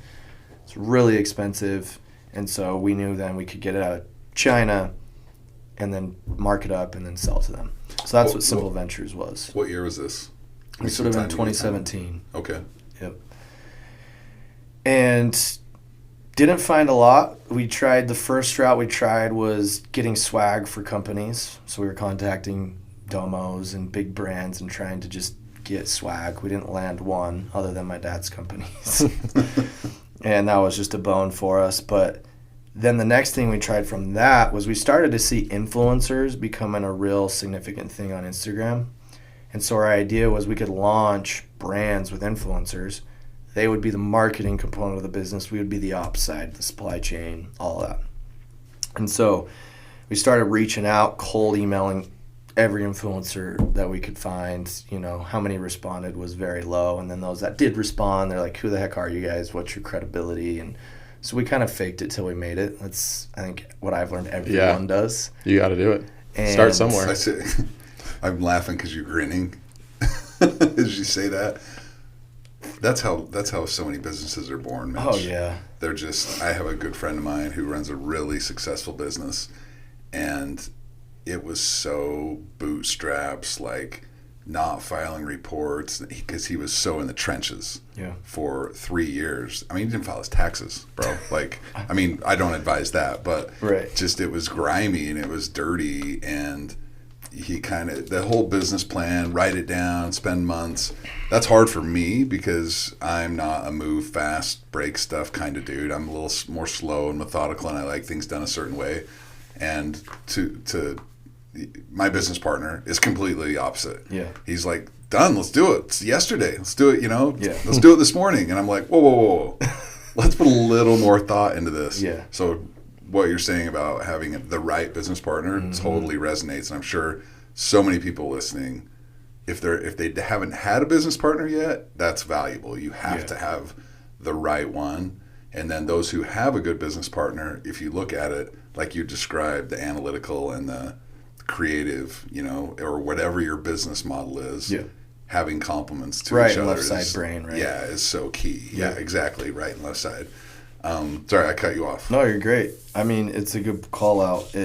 It's really expensive. And so we knew then we could get it out of China and then mark it up and then sell to them. So that's what Simple Ventures was. What year was this? This would have been 2017. Okay. Yep. And didn't find a lot. We tried, the first route we tried was getting swag for companies. So we were contacting domos and big brands and trying to just get swag. We didn't land one other than my dad's companies. And that was just a bone for us. But then the next thing we tried from that was we started to see influencers becoming a real significant thing on Instagram. And so our idea was we could launch brands with influencers. They would be the marketing component of the business. We would be the ops side, the supply chain, all that. And so we started reaching out, cold emailing every influencer that we could find. You know, how many responded was very low. And then those that did respond, they're like, who the heck are you guys? What's your credibility? And so we kind of faked it till we made it. That's, I think, what I've learned everyone does. You got to do it. Start somewhere. I'm laughing because you're grinning as you say that. That's how so many businesses are born, Mitch. Oh, yeah. They're just, I have a good friend of mine who runs a really successful business, and it was so bootstraps, like not filing reports, because he was so in the trenches for 3 years. I mean, he didn't file his taxes, bro. Like, I mean, I don't advise that, but just it was grimy and it was dirty, and the whole business plan, write it down, spend months. That's hard for me because I'm not a move fast, break stuff kind of dude. I'm a little more slow and methodical, and I like things done a certain way. And my business partner is completely opposite. Yeah. He's like, done, let's do it. It's yesterday. Let's do it, Yeah. Let's do it this morning. And I'm like, whoa. Let's put a little more thought into this. Yeah. So what you're saying about having the right business partner totally resonates. And I'm sure so many people listening, if they haven't had a business partner yet, that's valuable. You have to have the right one. And then those who have a good business partner, if you look at it, like you described, the analytical and the creative, or whatever your business model is, having compliments to each other. Right, left side brain, right? Yeah, is so key. Yeah, exactly, right and left side. Sorry, I cut you off. No, you're great. I mean, it's a good call out.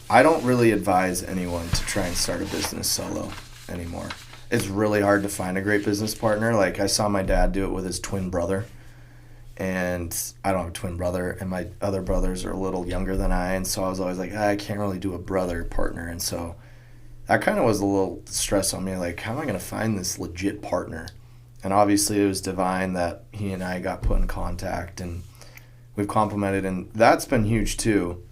I don't really advise anyone to try and start a business solo anymore. It's really hard to find a great business partner. Like, I saw my dad do it with his twin brother. And I don't have a twin brother, and my other brothers are a little younger than I, and so I was always like, I can't really do a brother partner. And so that kind of was a little stress on me, like, how am I going to find this legit partner? And obviously it was divine that he and I got put in contact, and we've complemented, and that's been huge too.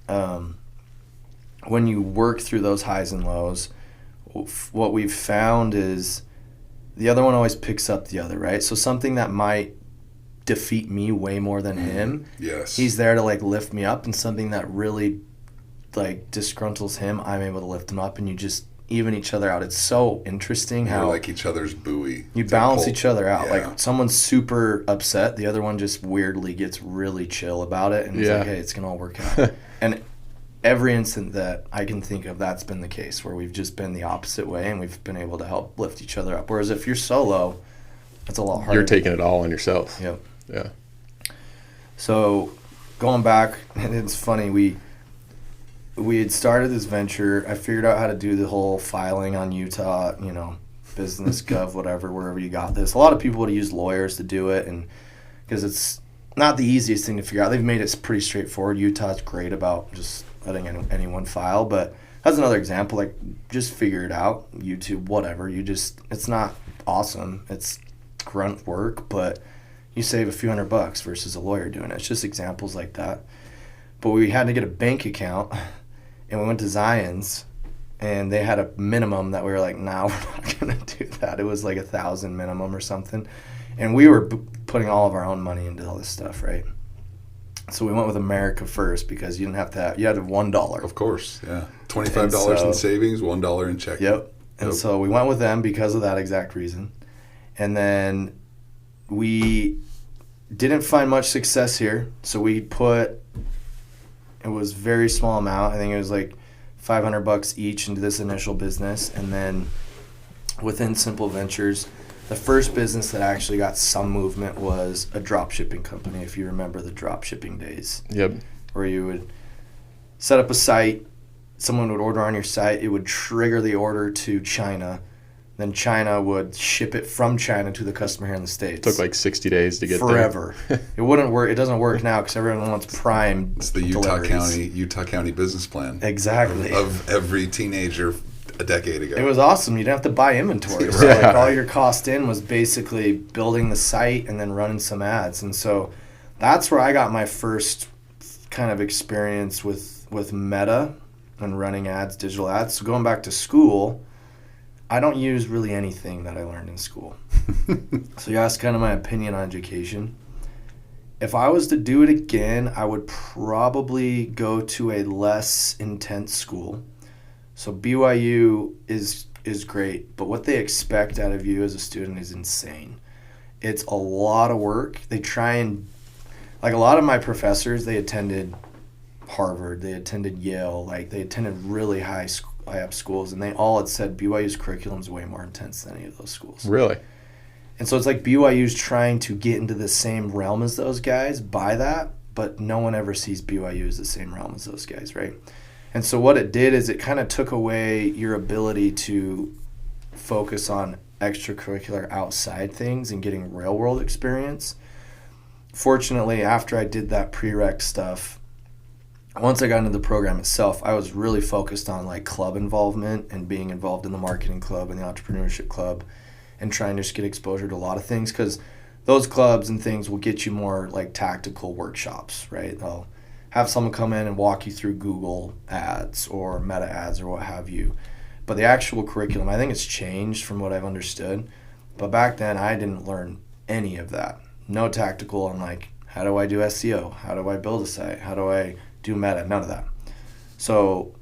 When you work through those highs and lows, what we've found is the other one always picks up the other, right? So something that might defeat me way more than him, he's there to like lift me up, and something that really like disgruntles him, I'm able to lift him up, and you just even each other out. It's so interesting how you're like each other's buoy. You balance each other out. Like, someone's super upset, the other one just weirdly gets really chill about it, and it's like, hey, it's gonna all work out. And every instant that I can think of, that's been the case, where we've just been the opposite way, and we've been able to help lift each other up. Whereas if you're solo, it's a lot harder. You're taking it all on yourself. Yep. Yeah. So going back, and it's funny, we had started this venture. I figured out how to do the whole filing on Utah, business gov, whatever, wherever you got this. A lot of people would use lawyers to do it, and because it's not the easiest thing to figure out. They've made it pretty straightforward. Utah's great about just letting anyone file, but that's another example. Like, just figure it out. YouTube, whatever. It's not awesome. It's grunt work, but you save a few $100 versus a lawyer doing it. It's just examples like that. But we had to get a bank account, and we went to Zion's, and they had a minimum that we were like, nah, we're not going to do that. It was like $1,000 minimum or something. And we were putting all of our own money into all this stuff, right? So we went with America First, because you had to have $1. Of course, yeah. $25 in savings, $1 in checking. Yep. And so we went with them because of that exact reason. And then we didn't find much success here. So we it was very small amount. I think it was like $500 each into this initial business. And then within Simple Ventures, the first business that actually got some movement was a drop shipping company, if you remember the drop shipping days. Yep. Where you would set up a site, someone would order on your site, it would trigger the order to China, then China would ship it from China to the customer here in the States. It took like 60 days to get forever. It wouldn't work. It doesn't work now because everyone wants prime. It's the Utah County business plan. Exactly. Of every teenager a decade ago. It was awesome. You didn't have to buy inventory. So like all your cost in was basically building the site and then running some ads. And so that's where I got my first kind of experience with Meta and running ads, digital ads. So going back to school, I don't use really anything that I learned in school. So you asked kind of my opinion on education. If I was to do it again, I would probably go to a less intense school. So BYU is great, but what they expect out of you as a student is insane. It's a lot of work. They try and, like, a lot of my professors, they attended Harvard, they attended Yale, like they attended really high up schools, and they all had said BYU's curriculum is way more intense than any of those schools. Really? And so it's like BYU's trying to get into the same realm as those guys by that, but no one ever sees BYU as the same realm as those guys, right? And so what it did is it kind of took away your ability to focus on extracurricular outside things and getting real world experience. Fortunately, after I did that prereq stuff, once I got into the program itself, I was really focused on like club involvement and being involved in the marketing club and the entrepreneurship club and trying to just get exposure to a lot of things, because those clubs and things will get you more like tactical workshops, right? They'll have someone come in and walk you through Google ads or Meta ads or what have you. But the actual curriculum, I think it's changed from what I've understood. But back then, I didn't learn any of that. No tactical on like, how do I do SEO? How do I build a site? How do I do Meta? None of that. So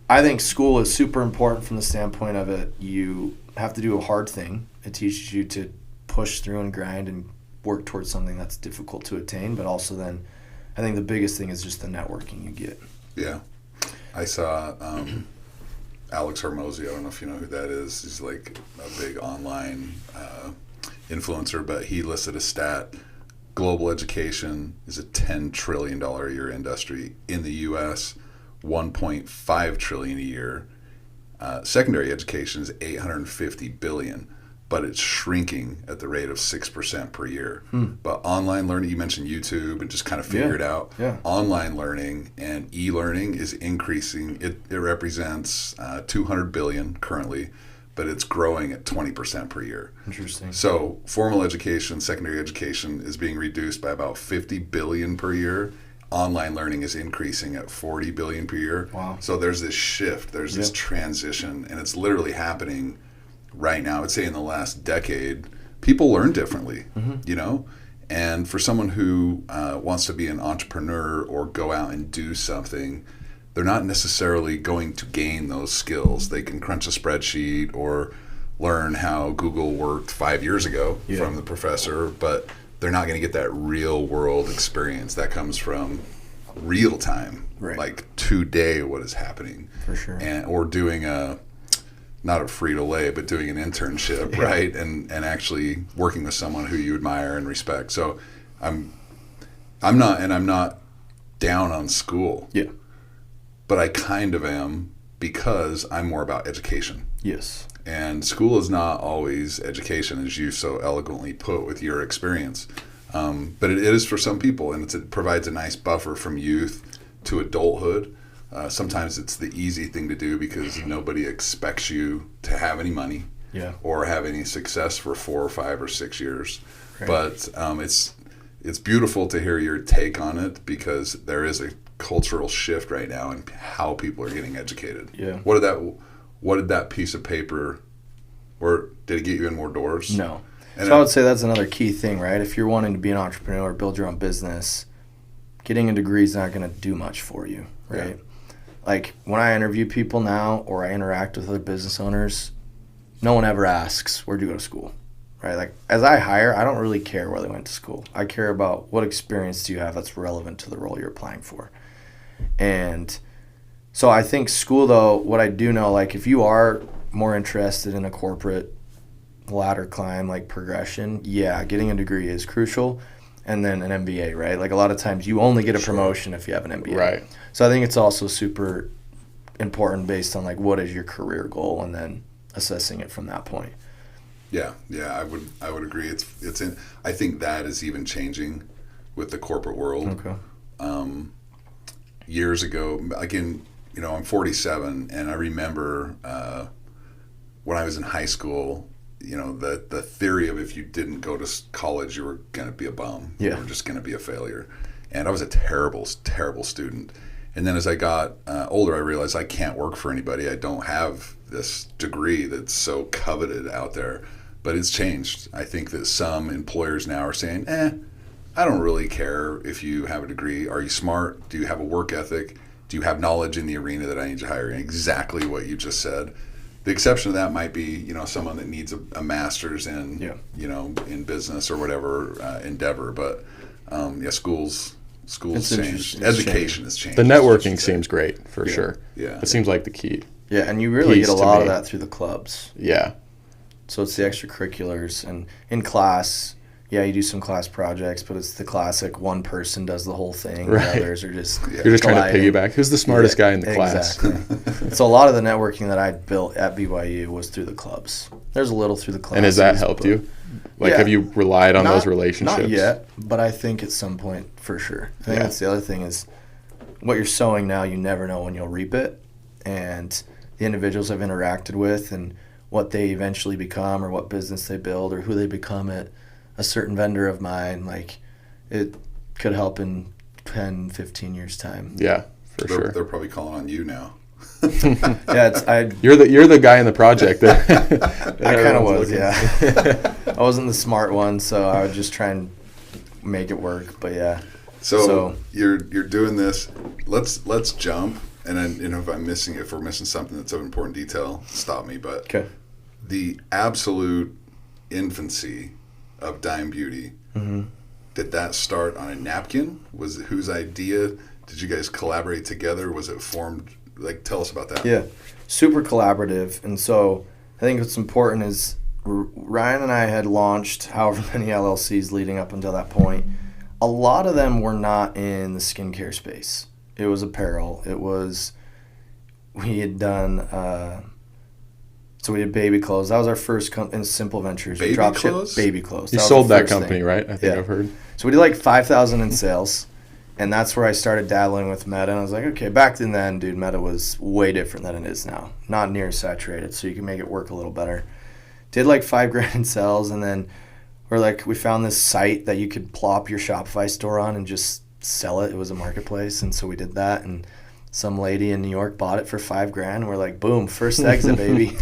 I think school is super important from the standpoint of it. You have to do a hard thing. It teaches you to push through and grind and work towards something that's difficult to attain. But also then, I think the biggest thing is just the networking you get. Yeah. I saw Alex Hormozy. I don't know if you know who that is. He's like a big online influencer, but he listed a stat. Global education is a $10 trillion a year industry. In the U.S., $1.5 trillion a year. Secondary education is $850 billion, but it's shrinking at the rate of 6% per year. But online learning, you mentioned YouTube and just kind of figure it out. Yeah. Online learning and e-learning is increasing. It represents $200 billion currently, but it's growing at 20% per year. Interesting. So formal education, secondary education is being reduced by about $50 billion per year. Online learning is increasing at $40 billion per year. Wow. So there's this shift, there's this transition, and it's literally happening right now. I'd say in the last decade, people learn differently, you know? And for someone who wants to be an entrepreneur or go out and do something, they're not necessarily going to gain those skills. They can crunch a spreadsheet or learn how Google worked 5 years ago from the professor, but they're not going to get that real world experience that comes from real time, like today what is happening. For sure. And or doing not a Frito-Lay, but doing an internship, right? And actually working with someone who you admire and respect. So I'm not down on school. Yeah. But I kind of am, because I'm more about education. Yes. And school is not always education, as you so eloquently put with your experience. But it is for some people, and it provides a nice buffer from youth to adulthood. Sometimes it's the easy thing to do because nobody expects you to have any money or have any success for 4 or 5 or 6 years. Right. But it's beautiful to hear your take on it, because there is a cultural shift right now in how people are getting educated. Yeah. What did that piece of paper, or did it get you in more doors? No. And so I would say that's another key thing, right? If you're wanting to be an entrepreneur, build your own business, getting a degree is not going to do much for you, right? Yeah. Like when I interview people now or I interact with other business owners, no one ever asks, where'd you go to school, right? Like as I hire, I don't really care where they went to school. I care about what experience do you have that's relevant to the role you're applying for. And so I think school, though, what I do know, like if you are more interested in a corporate ladder climb, like progression, getting a degree is crucial. And then an MBA, right? Like a lot of times you only get a promotion if you have an MBA. Right. So I think it's also super important based on like what is your career goal and then assessing it from that point. Yeah, I would agree. I think that is even changing with the corporate world. Okay. Years ago, again, I'm 47, and I remember when I was in high school, the theory of if you didn't go to college, you were going to be a bum. Yeah. You were just going to be a failure. And I was a terrible, terrible student. And then as I got older, I realized I can't work for anybody. I don't have this degree that's so coveted out there. But it's changed. I think that some employers now are saying, I don't really care if you have a degree. Are you smart? Do you have a work ethic? Do you have knowledge in the arena that I need to hire in? Exactly what you just said. The exception to that might be, someone that needs a master's in, in business or whatever endeavor. But schools changed. Education has changed. The networking seems great for sure. Yeah, it seems like the key. Yeah, and you really get a lot of that through the clubs. Yeah. So it's the extracurriculars, and in class, you do some class projects, but it's the classic one person does the whole thing. Right. The others are just You're just trying to piggyback. Who's the smartest guy in the class? Exactly. So a lot of the networking that I built at BYU was through the clubs. There's a little through the classes. And has that helped you? Have you relied on those relationships? Not yet, but I think at some point for sure. I think that's the other thing is what you're sowing now, you never know when you'll reap it. And the individuals I've interacted with and what they eventually become or what business they build or who they become at a certain vendor of mine, like it could help in 10, 15 years time. Yeah, for sure. They're probably calling on you now. Yeah, you're the guy in the project that I kind of was, yeah. I wasn't the smart one, so I would just try and make it work. But yeah. So you're doing this. Let's jump, and then if we're missing something that's of important detail, stop me. But okay. The absolute infancy of Dime Beauty, did that start on a napkin? Was it whose idea? Did you guys collaborate together? Was it formed? Like, tell us about that. Yeah, super collaborative. And so I think what's important is Ryan and I had launched however many LLCs leading up until that point. A lot of them were not in the skincare space. It was apparel. We had done, so we did baby clothes. That was our first in Simple Ventures. Baby clothes? Baby clothes. You sold that company, right? I think I've heard. So we did like 5,000 in sales. And that's where I started dabbling with Meta. And I was like, okay, back then, dude, Meta was way different than it is now. Not near saturated, so you can make it work a little better. Did like $5,000 in sales, and then we found this site that you could plop your Shopify store on and just sell it. It was a marketplace, and so we did that. And some lady in New York bought it for $5,000. And we're like, boom, first exit, baby.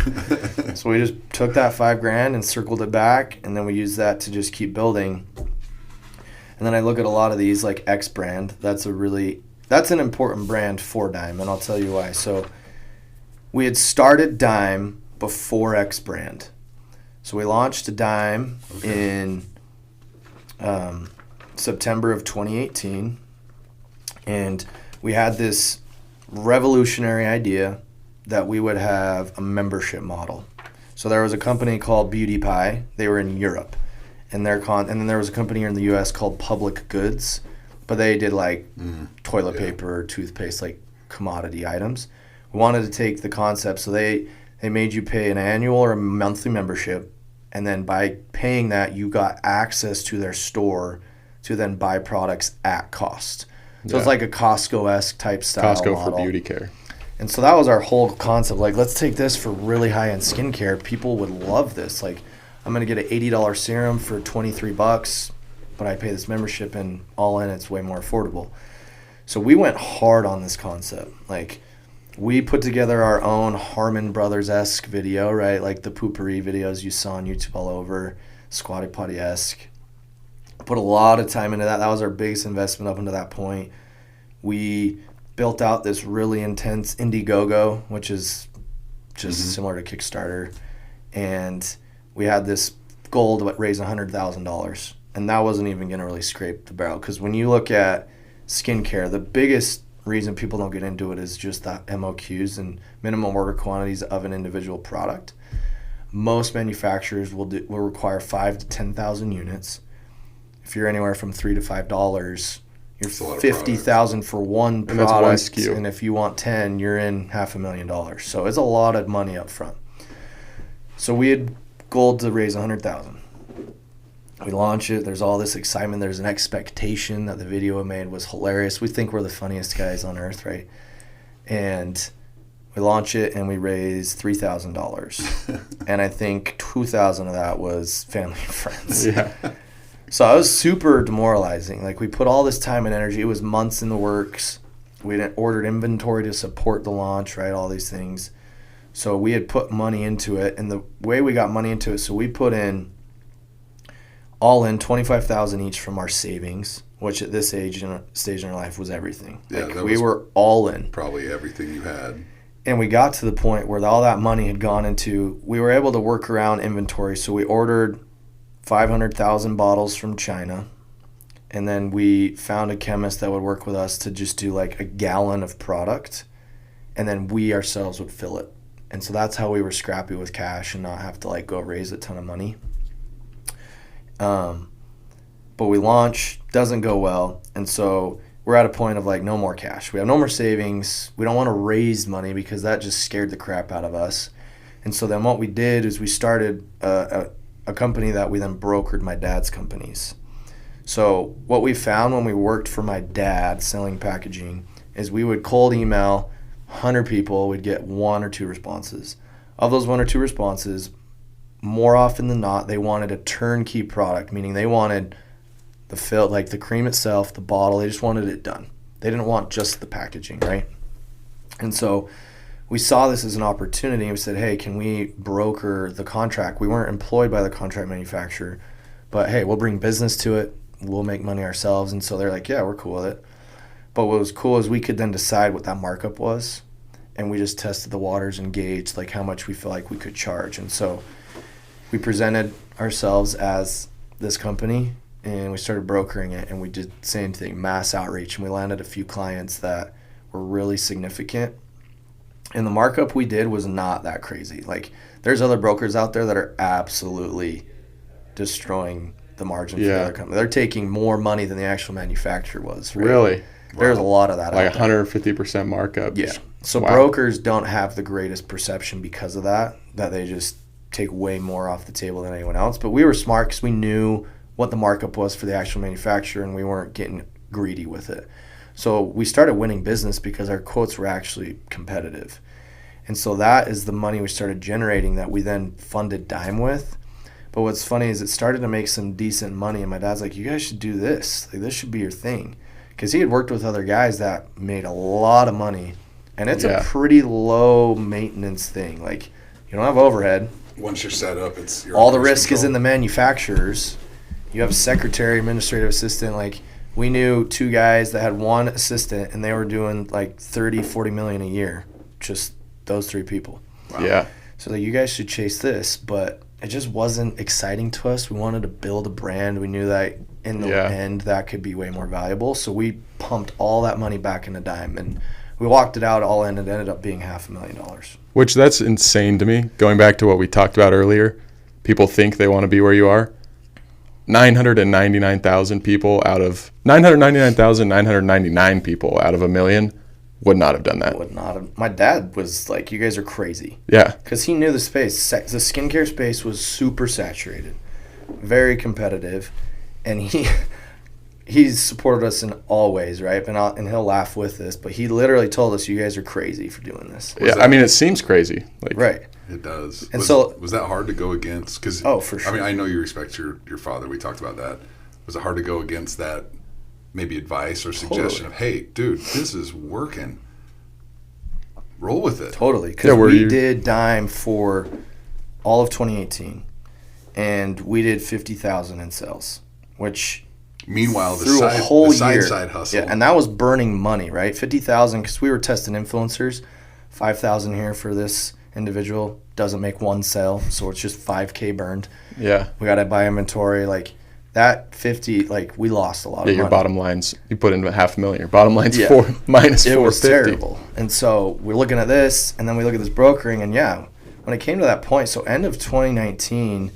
So we just took that $5,000 and circled it back, and then we used that to just keep building. And then I look at a lot of these, like X brand. That's an important brand for Dime, and I'll tell you why. So we had started Dime before X brand. So we launched Dime in September of 2018, and we had this revolutionary idea that we would have a membership model. So there was a company called Beauty Pie. They were in Europe. And then there was a company here in the U.S. called Public Goods, but they did like toilet paper, toothpaste, like commodity items. We wanted to take the concept, so they made you pay an annual or a monthly membership, and then by paying that, you got access to their store to then buy products at cost. So it's like a Costco-esque type style Costco model. for beauty care. And so that was our whole concept. Like, let's take this for really high-end skincare. People would love this. Like, I'm going to get an $80 serum for $23, but I pay this membership, and all in, it's way more affordable. So we went hard on this concept. Like, we put together our own Harmon Brothers-esque video, right? Like the poopery videos you saw on YouTube all over, Squatty Potty-esque. Put a lot of time into that. That was our biggest investment up until that point. We built out this really intense Indiegogo, which is just similar to Kickstarter. And we had this goal to raise $100,000, and that wasn't even going to really scrape the barrel. Because when you look at skincare, the biggest reason people don't get into it is just the MOQs and minimum order quantities of an individual product. Most manufacturers will require 5,000 to 10,000 units. If you're anywhere from $3 to $5, you're $50,000 for one product, and that's one SKU. And if you want 10, you're in $500,000. So it's a lot of money up front. So we had goal to raise $100,000. We launch it. There's all this excitement. There's an expectation that the video we made was hilarious. We think we're the funniest guys on earth, right? And we launch it, and we raise $3,000. And I think $2,000 of that was family and friends. Yeah. So it was super demoralizing. Like, we put all this time and energy. It was months in the works. We ordered inventory to support the launch, right? All these things. So we had put money into it, and the way we got money into it, so we put in all in $25,000 each from our savings, which at this stage in our life was everything. Yeah, like, we were all in. Probably everything you had. And we got to the point where all that money had gone into, we were able to work around inventory. So we ordered 500,000 bottles from China, and then we found a chemist that would work with us to just do like a gallon of product, and then we ourselves would fill it. And so that's how we were scrappy with cash and not have to like go raise a ton of money. But we launch, doesn't go well. And so we're at a point of like no more cash. We have no more savings. We don't want to raise money because that just scared the crap out of us. And so then what we did is we started a company that we then brokered my dad's companies. So what we found when we worked for my dad selling packaging is we would cold email 100 people, we'd get 1 or 2 responses. Of those 1 or 2 responses, more often than not, they wanted a turnkey product, meaning they wanted the fill, like the cream itself, the bottle, they just wanted it done. They didn't want just the packaging, right? And so we saw this as an opportunity. We said, hey, can we broker the contract? We weren't employed by the contract manufacturer, but hey, we'll bring business to it. We'll make money ourselves. And so they're like, yeah, we're cool with it. But what was cool is we could then decide what that markup was, and we just tested the waters and gauged like how much we feel like we could charge. And so we presented ourselves as this company, and we started brokering it, and we did the same thing, mass outreach, and we landed a few clients that were really significant. And the markup we did was not that crazy. Like, there's other brokers out there that are absolutely destroying the margin for the other company. They're taking more money than the actual manufacturer was. Right? Really? There's a lot of that like out there. 150% markup. Yeah. So brokers don't have the greatest perception because of that they just take way more off the table than anyone else. But we were smart because we knew what the markup was for the actual manufacturer, and we weren't getting greedy with it. So we started winning business because our quotes were actually competitive. And so that is the money we started generating that we then funded Dime with. But what's funny is it started to make some decent money, and my dad's like, you guys should do this. Like, this should be your thing. Because he had worked with other guys that made a lot of money, and it's a pretty low maintenance thing. Like, you don't have overhead. Once you're set up, it's all the risk is in the manufacturers. You have secretary, administrative assistant. Like, we knew 2 guys that had 1 assistant, and they were doing like 30, 40 million a year. Just those 3 people. Wow. Yeah. So like, you guys should chase this, but it just wasn't exciting to us. We wanted to build a brand. We knew that in the end that could be way more valuable. So we pumped all that money back into Dime, and we walked it out all in. It ended up being $500,000. Which, that's insane to me. Going back to what we talked about earlier, people think they want to be where you are. 999,000 people out of 999,999 people out of a million would not have done that. Would not have. My dad was like, you guys are crazy. Yeah. Because he knew the space. The skincare space was super saturated, very competitive, and he's supported us in all ways, right? And he'll laugh with this, but he literally told us, you guys are crazy for doing this. I mean, it seems crazy. Like, right. It does. And was that hard to go against? Cause, for sure. I mean, I know you respect your father. We talked about that. Was it hard to go against that maybe advice or suggestion of, hey, dude, this is working. Roll with it. Totally. Because we did Dime for all of 2018, and we did 50,000 in sales, which meanwhile through a whole side hustle. Yeah, and that was burning money, right? 50,000 because we were testing influencers. 5,000 here for this individual doesn't make 1 sale, so it's just $5K burned. Yeah. We got to buy inventory. Like, that 50, like, we lost a lot of money. Your bottom line's, you put in $500,000. Your bottom line's minus $450. It was terrible. And so we're looking at this, and then we look at this brokering, and when it came to that point, so end of 2019,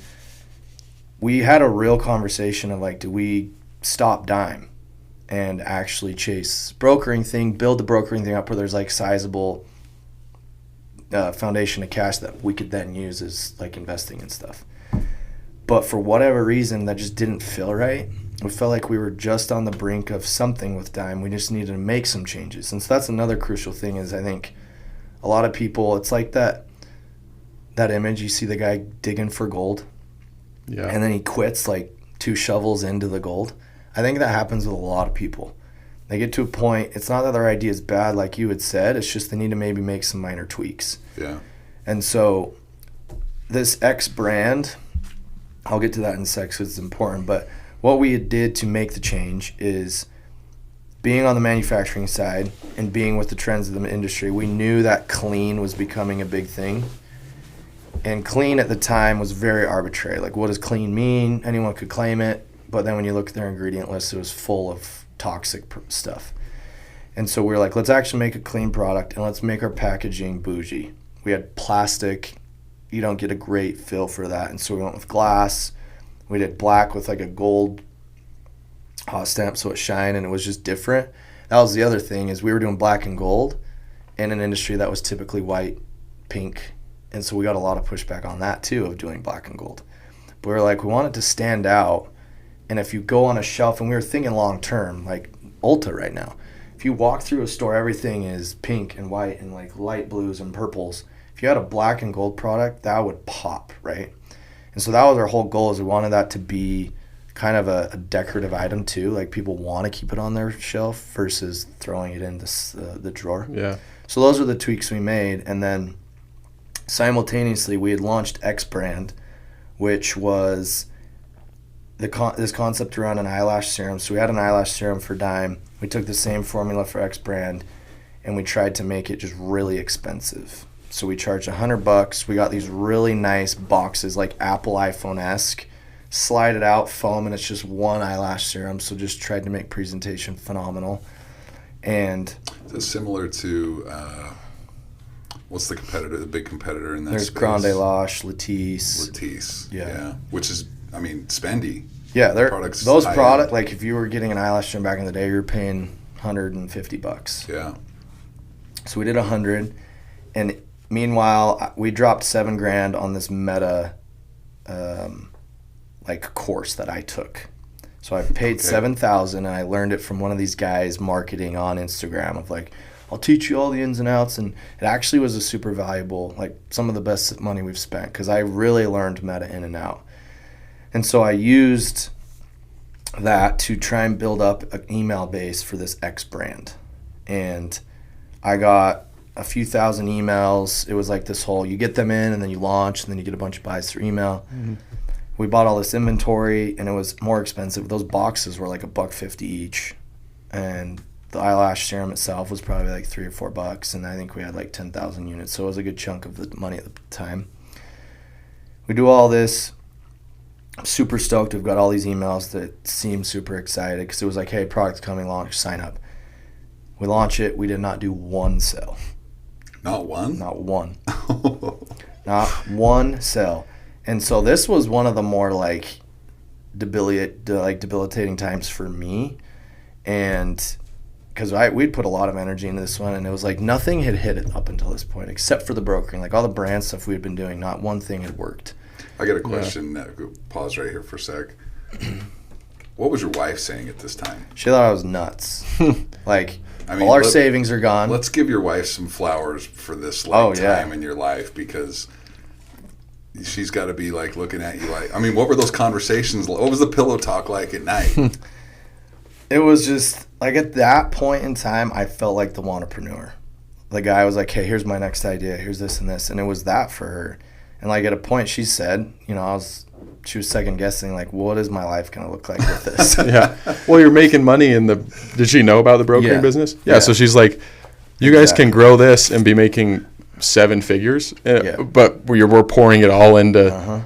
we had a real conversation of like, do we stop Dime and actually chase brokering thing, build the brokering thing up where there's like sizable foundation of cash that we could then use as like investing and stuff. But for whatever reason, that just didn't feel right. We felt like we were just on the brink of something with Dime. We just needed to make some changes. And so that's another crucial thing is I think a lot of people, it's like that image, you see the guy digging for gold. Yeah. And then he quits like 2 shovels into the gold. I think that happens with a lot of people. They get to a point, it's not that their idea is bad like you had said, it's just they need to maybe make some minor tweaks. Yeah. And so this X brand, I'll get to that in a sec because it's important, but what we did to make the change is being on the manufacturing side and being with the trends of the industry, we knew that clean was becoming a big thing. And clean at the time was very arbitrary. Like, what does clean mean? Anyone could claim it. But then when you look at their ingredient list, it was full of toxic stuff. And so we were like, let's actually make a clean product and let's make our packaging bougie. We had plastic. You don't get a great feel for that. And so we went with glass. We did black with like a gold hot stamp so it shined, and it was just different. That was the other thing is we were doing black and gold in an industry that was typically white, pink. And so we got a lot of pushback on that too of doing black and gold. But we were like, we want it to stand out. And if you go on a shelf, and we were thinking long term, like Ulta right now, if you walk through a store, everything is pink and white and like light blues and purples. If you had a black and gold product, that would pop, right? And so that was our whole goal, is we wanted that to be kind of a decorative item too. Like people want to keep it on their shelf versus throwing it in the drawer. Yeah. So those are the tweaks we made. And then simultaneously we had launched X brand, which was this concept around an eyelash serum. So we had an eyelash serum for Dime. We took the same formula for X brand and we tried to make it just really expensive. So we charged $100. We got these really nice boxes, like Apple iPhone-esque. Slide it out, foam, and it's just one eyelash serum. So just tried to make presentation phenomenal. And is it similar to what's the competitor, the big competitor in that there's space? Grande Lash, Latisse. Latisse, yeah. Which is, I mean, spendy. Yeah, those products, like if you were getting an eyelash serum back in the day, you were paying $150. Yeah. So we did 100, and meanwhile we dropped $7,000 on this Meta like course that I took. So I paid $7,000 and I learned it from one of these guys marketing on Instagram of like, I'll teach you all the ins and outs. And it actually was a super valuable, like some of the best money we've spent, because I really learned Meta in and out. And so I used that to try and build up an email base for this X brand. And I got a few thousand emails. It was like this whole, you get them in and then you launch and then you get a bunch of buys through email. Mm-hmm. We bought all this inventory and it was more expensive. Those boxes were like $1.50 each. And the eyelash serum itself was probably like $3 or $4. And I think we had like 10,000 units. So it was a good chunk of the money at the time. We do all this. I'm super stoked. We've got all these emails that seem super excited because it was like, hey, product's coming, launch, sign up. We launch it. We did not do one sale. Not one? Not one. Not one sale. And so this was one of the more like debilitating times for me. And because we'd put a lot of energy into this one, and it was like nothing had hit it up until this point except for the brokering. Like all the brand stuff we had been doing, not one thing had worked. I got a question. Pause right here for a sec. What was your wife saying at this time? She thought I was nuts. Like, I mean, all our savings are gone. Let's give your wife some flowers for this time in your life, because she's got to be like looking at you like, I mean, what were those conversations? What was the pillow talk like at night? It was just like at that point in time, I felt like the entrepreneur. The guy was like, hey, here's my next idea. Here's this and this. And it was that for her. And like at a point she said, you know, she was second guessing, like, what is my life going to look like with this? Yeah. Well, you're making money did she know about the brokering business? Yeah. So she's like, you guys can grow this and be making 7 figures, but we're pouring it all into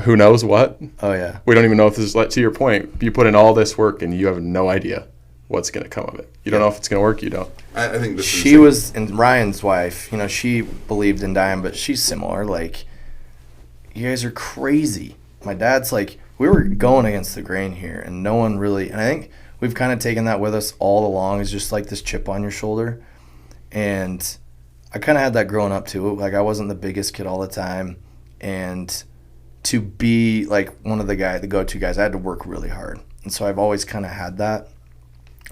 who knows what. Oh, yeah. We don't even know if this is, to your point, you put in all this work and you have no idea what's going to come of it. You don't know if it's going to work. You don't. I think she was, and Ryan's wife, you know, she believed in Dime, but she's similar. Like, you guys are crazy. My dad's like, we were going against the grain here, and no one really, and I think we've kind of taken that with us all along, is just like this chip on your shoulder. And I kind of had that growing up too. Like, I wasn't the biggest kid all the time, and to be like one of the go-to guys, I had to work really hard. And so I've always kind of had that.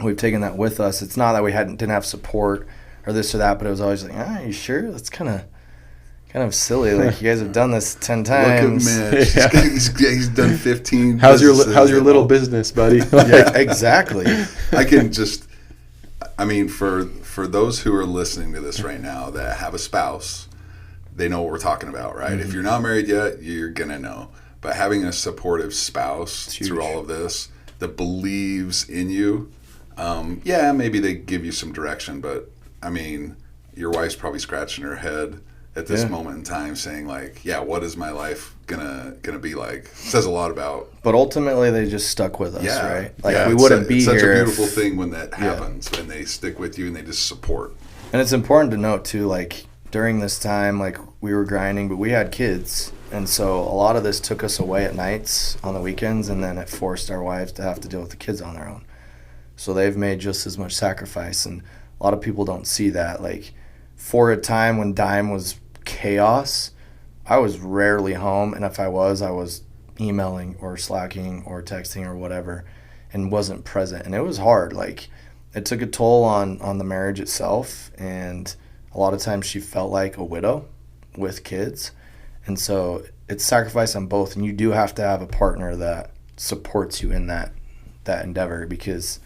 We've taken that with us. It's not that we didn't have support or this or that, but it was always like, are you sure? That's kind of silly. Like, you guys have done this 10 times. Look at Mitch. He's done 15. How's your little business, buddy? Yeah, exactly. I can just, I mean, for those who are listening to this right now that have a spouse, they know what we're talking about, right? Mm-hmm. If you're not married yet, you're gonna know. But having a supportive spouse through all of this that believes in you, maybe they give you some direction, but I mean, your wife's probably scratching her head at this moment in time saying like, what is my life gonna be like? It says a lot about. But ultimately they just stuck with us, right? Like, we wouldn't be here. It's such a beautiful thing when that happens, when they stick with you and they just support. And it's important to note too, like during this time, like we were grinding, but we had kids. And so a lot of this took us away at nights on the weekends, and then it forced our wives to have to deal with the kids on their own. So they've made just as much sacrifice, and a lot of people don't see that. Like, for a time when Dime was chaos, I was rarely home, and if I was emailing or slacking or texting or whatever and wasn't present. And it was hard. Like, it took a toll on the marriage itself, and a lot of times she felt like a widow with kids. And so it's sacrifice on both, and you do have to have a partner that supports you in that endeavor, because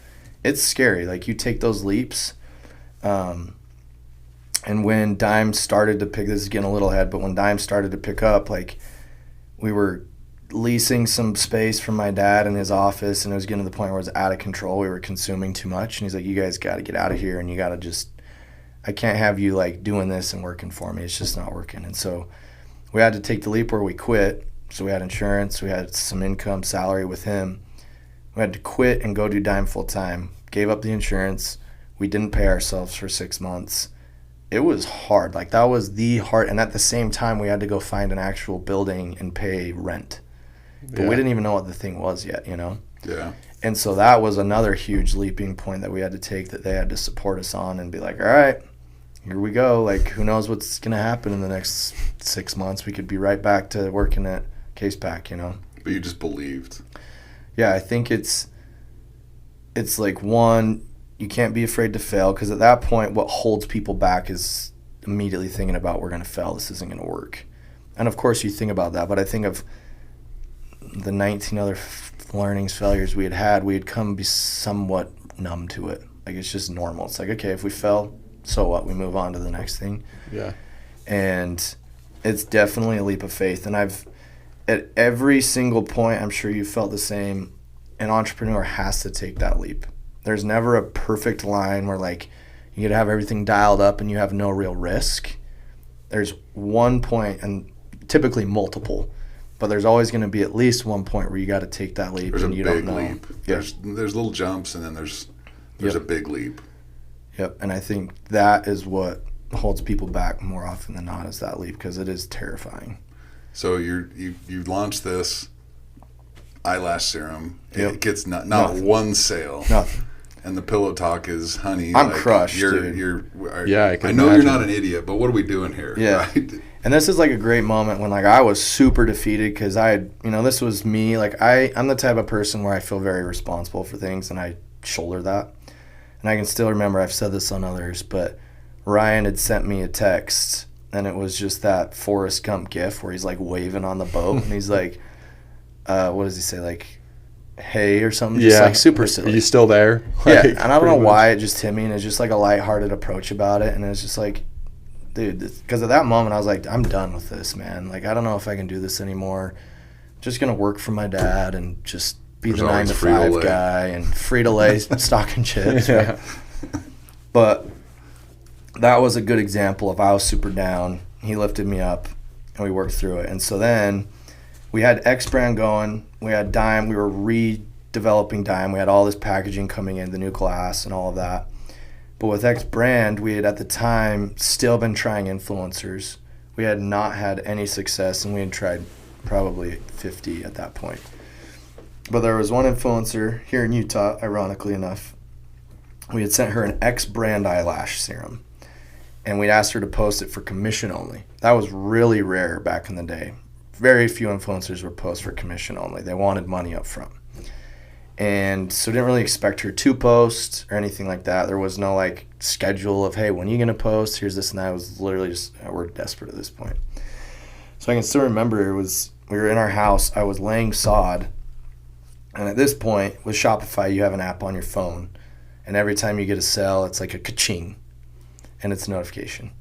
it's scary. Like, you take those leaps, and when Dime started to pick, this is getting a little ahead, but when Dime started to pick up, like, we were leasing some space from my dad in his office, and it was getting to the point where it was out of control. We were consuming too much, and he's like, you guys got to get out of here, and you got to just, I can't have you like doing this and working for me. It's just not working. And so we had to take the leap where we quit. So we had insurance, we had some income, salary with him. We had to quit and go do Dime full time. Gave up the insurance. We didn't pay ourselves for 6 months. It was hard. Like, that was the hard. And at the same time, we had to go find an actual building and pay rent. But we didn't even know what the thing was yet, you know? Yeah. And so that was another huge leaping point that we had to take, that they had to support us on and be like, all right, here we go. Like, who knows what's going to happen in the next 6 months? We could be right back to working at Case Pack, you know? But you just believed. Yeah, I think it's like, one, you can't be afraid to fail, because at that point what holds people back is immediately thinking about, we're going to fail, this isn't going to work. And of course you think about that, but I think of the 19 other failures we had come be somewhat numb to it. Like, it's just normal. It's like, okay, if we fail, so what? We move on to the next thing. Yeah. And it's definitely a leap of faith. And at every single point, I'm sure you felt the same, an entrepreneur has to take that leap. There's never a perfect line where, like, you get to have everything dialed up and you have no real risk. There's one point, and typically multiple, but there's always going to be at least one point where you got to take that leap. There's and a you big don't know. leap. Yeah. There's little jumps, and then there's a big leap. Yep, and I think that is what holds people back more often than not, is that leap, because it is terrifying. So you launched this eyelash serum. Yep. It gets not Nothing. one sale. Nothing. And the pillow talk is, honey, I'm crushed, dude. I know you're not an idiot, but what are we doing here? Yeah. Right? And this is like a great moment when, like, I was super defeated, because I had, this was me. Like, I'm the type of person where I feel very responsible for things, and I shoulder that. And I can still remember, I've said this on others, but Ryan had sent me a text, and it was just that Forrest Gump gif where he's like waving on the boat, and he's like, what does he say? Like, hey, or something, just like super silly. Are you still there? Yeah, and I don't know why it just hit me, and it's just like a lighthearted approach about it, and it's just like, dude, because at that moment I was like, I'm done with this, man. Like, I don't know if I can do this anymore. I'm just gonna work for my dad and just be the 9 to 5 guy and Frito-Lay stocking chips. Yeah. Right? But that was a good example of, I was super down. He lifted me up, and we worked through it. And so then we had X brand going. We had Dime. We were redeveloping Dime. We had all this packaging coming in, the new glass and all of that. But with X brand, we had at the time still been trying influencers. We had not had any success, and we had tried probably 50 at that point. But there was one influencer here in Utah, ironically enough. We had sent her an X brand eyelash serum, and we'd asked her to post it for commission only. That was really rare back in the day. Very few influencers would post for commission only. They wanted money up front. And so didn't really expect her to post or anything like that. There was no like schedule of, hey, when are you going to post? Here's this and that. It was literally just, we're desperate at this point. So I can still remember we were in our house. I was laying sod. And at this point, with Shopify, you have an app on your phone. And every time you get a sale, it's like a ka-ching. And it's a notification.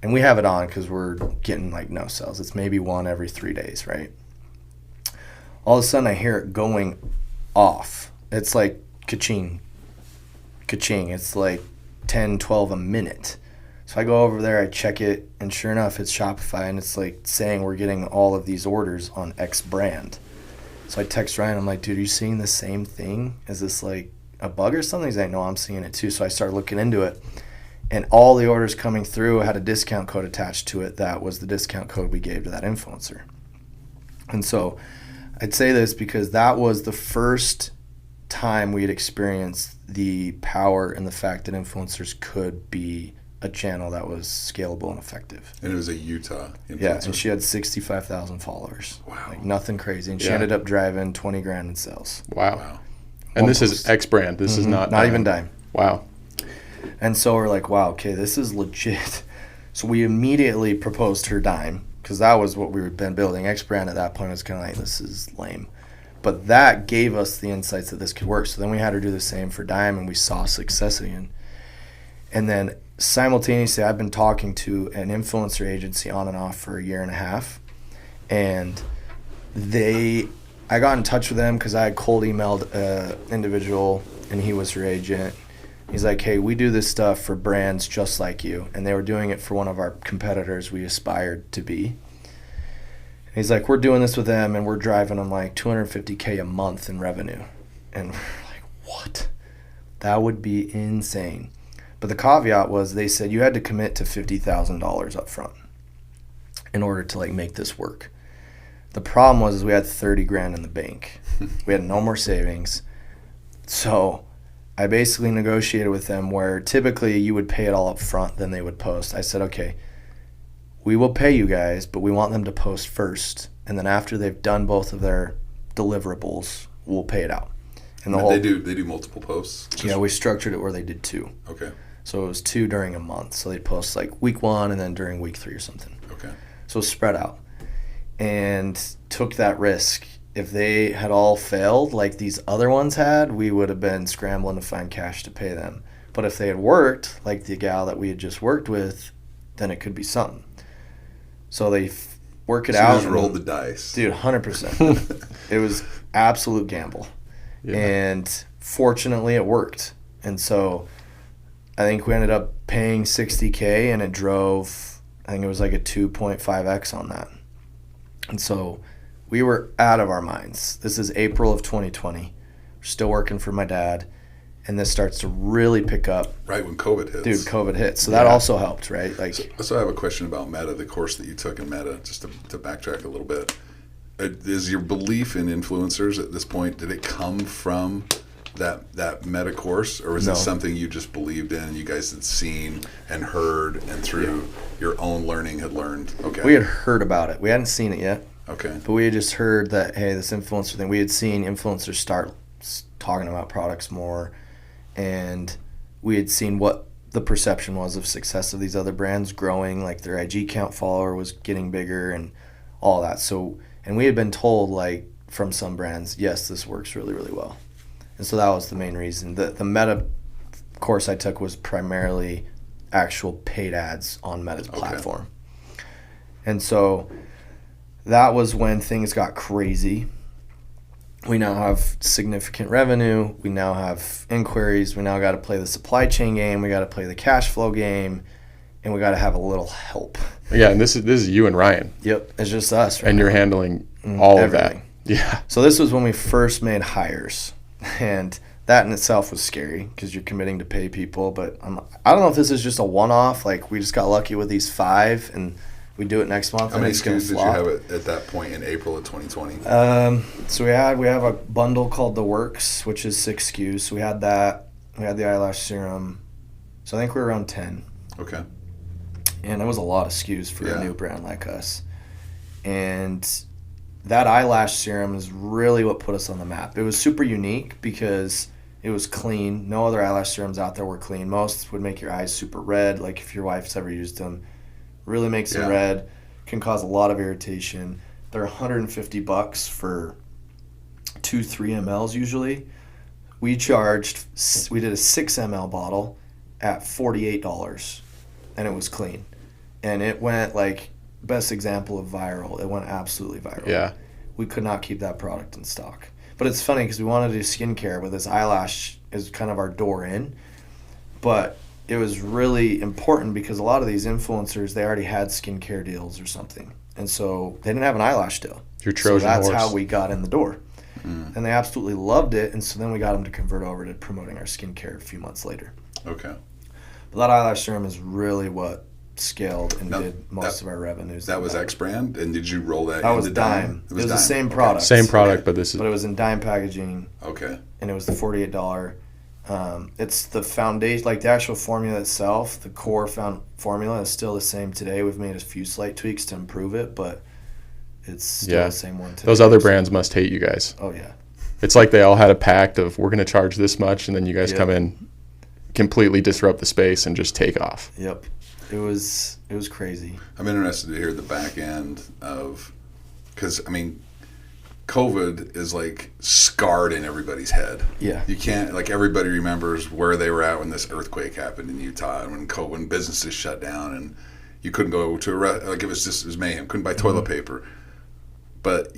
And we have it on because we're getting like no sales. It's maybe one every 3 days, right? All of a sudden, I hear it going off. It's like ka-ching, ka-ching. It's like 10, 12 a minute. So I go over there, I check it, and sure enough, it's Shopify, and it's like saying we're getting all of these orders on X brand. So I text Ryan, I'm like, dude, are you seeing the same thing? Is this like a bug or something? He's like, no, I'm seeing it too. So I started looking into it, and all the orders coming through had a discount code attached to it. That was the discount code we gave to that influencer. And so I'd say this because that was the first time we had experienced the power and the fact that influencers could be a channel that was scalable and effective. And it was a Utah influencer. Yeah, and she had 65,000 followers. Wow. Like nothing crazy. And she ended up driving $20,000 in sales. Wow. And this is X brand. This is not even Dime. Wow. And so we're like, wow, okay, this is legit. So we immediately proposed her Dime, because that was what we had been building. X Brand at that point was kind of like, this is lame. But that gave us the insights that this could work. So then we had her do the same for Dime, and we saw success again. And then simultaneously, I've been talking to an influencer agency on and off for a year and a half. And I got in touch with them because I had cold emailed an individual, and he was her agent. He's like, hey, we do this stuff for brands just like you. And they were doing it for one of our competitors we aspired to be. He's like, we're doing this with them, and we're driving them like $250K a month in revenue. And we're like, what? That would be insane. But the caveat was they said you had to commit to $50,000 up front in order to like make this work. The problem was we had 30 grand in the bank. We had no more savings. So I basically negotiated with them where typically you would pay it all up front, then they would post. I said, okay, we will pay you guys, but we want them to post first. And then after they've done both of their deliverables, we'll pay it out. And they do multiple posts? Yeah, we structured it where they did 2. Okay. So it was 2 during a month. So they'd post like week 1 and then during week 3 or something. Okay. So it was spread out. And took that risk. If they had all failed like these other ones had, we would have been scrambling to find cash to pay them. But if they had worked, like the gal that we had just worked with, then it could be something. So they work it out. You just rolled the dice. Dude, 100%. It was absolute gamble. Yeah. And fortunately it worked. And so I think we ended up paying $60K, and it drove, I think it was like a 2.5x on that. And so we were out of our minds. This is April of 2020. We're still working for my dad. And this starts to really pick up. Right when COVID hits. Dude, COVID hit. So that also helped, right? Like. So I have a question about Meta, the course that you took in Meta, just to backtrack a little bit. Is your belief in influencers at this point, did it come from that Meta course? Or was it something you just believed in, you guys had seen and heard, and through your own learning had learned? Okay. We had heard about it. We hadn't seen it yet. Okay. But we had just heard that, hey, this influencer thing. We had seen influencers start talking about products more. And we had seen what the perception was of success of these other brands growing, like their IG count follower was getting bigger and all that. So, and we had been told, like, from some brands, yes, this works really, really well. And so that was the main reason. The Meta course I took was primarily actual paid ads on Meta's platform. And so that was when things got crazy. We now have significant revenue. We now have inquiries. We now got to play the supply chain game. We got to play the cash flow game, and we got to have a little help. Yeah, and this is you and Ryan. Yep, it's just us. Right, and you're handling all everything. Of that. Yeah. So this was when we first made hires, and that in itself was scary because you're committing to pay people. But I don't know if this is just a one-off. Like, we just got lucky with these 5, and we do it next month. How many SKUs did you have at that point in April of 2020? So we have a bundle called The Works, which is 6 SKUs. So we had that. We had the eyelash serum. So I think we were around 10. Okay. And that was a lot of SKUs for a new brand like us. And that eyelash serum is really what put us on the map. It was super unique because it was clean. No other eyelash serums out there were clean. Most would make your eyes super red, like if your wife's ever used them. Really makes them red, can cause a lot of irritation. They're $150 for 2-3 mLs usually. We did a 6 ml bottle at $48, and it was clean. And it went, like, best example of viral. It went absolutely viral. Yeah. We could not keep that product in stock. But it's funny because we wanted to do skincare with this eyelash is kind of our door in. But it was really important because a lot of these influencers, they already had skincare deals or something. And so they didn't have an eyelash deal. Your Trojan horse. So that's how we got in the door. And they absolutely loved it. And so then we got them to convert over to promoting our skincare a few months later. Okay. But that eyelash serum is really what scaled and did most of our revenues. That was X brand? And did you roll that That into was Dime. It was the same Okay. product. Same product, but this is... But it was in Dime packaging. Okay. And it was the $48. It's the foundation, like the actual formula itself, the core formula is still the same today. We've made a few slight tweaks to improve it, but it's still the same one today. Those other brands must hate you guys. Oh, yeah. It's like they all had a pact of, we're going to charge this much, and then you guys come in completely disrupt the space and just take off. Yep. It was crazy. I'm interested to hear the back end of, because, I mean, COVID is like scarred in everybody's head. Yeah. You can't, like, everybody remembers where they were at when this earthquake happened in Utah and when businesses shut down and you couldn't go to like, it was mayhem. Couldn't buy toilet paper. But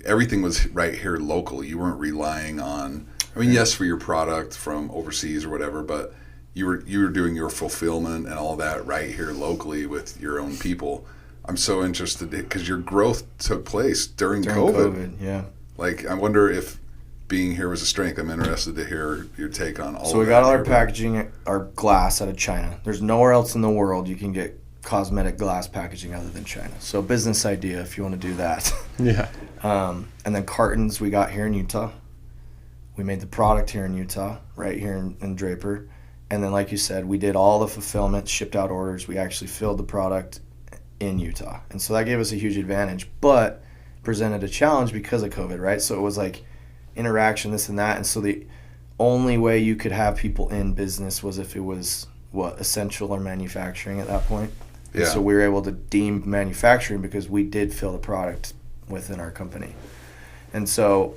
everything was right here local. You weren't relying on, I mean, yes, for your product from overseas or whatever, but you were doing your fulfillment and all that right here locally with your own people. I'm so interested because your growth took place during COVID. Yeah. Like, I wonder if being here was a strength. I'm interested to hear your take on all of that. So we got all our packaging, our glass out of China. There's nowhere else in the world you can get cosmetic glass packaging other than China. So business idea if you want to do that. Yeah. And then cartons we got here in Utah. We made the product here in Utah, right here in Draper. And then, like you said, we did all the fulfillment, shipped out orders. We actually filled the product in Utah. And so that gave us a huge advantage, but presented a challenge because of COVID, right? So it was like interaction, this and that. And so the only way you could have people in business was if it was, essential or manufacturing at that point. Yeah. So we were able to deem manufacturing because we did fill the product within our company. And so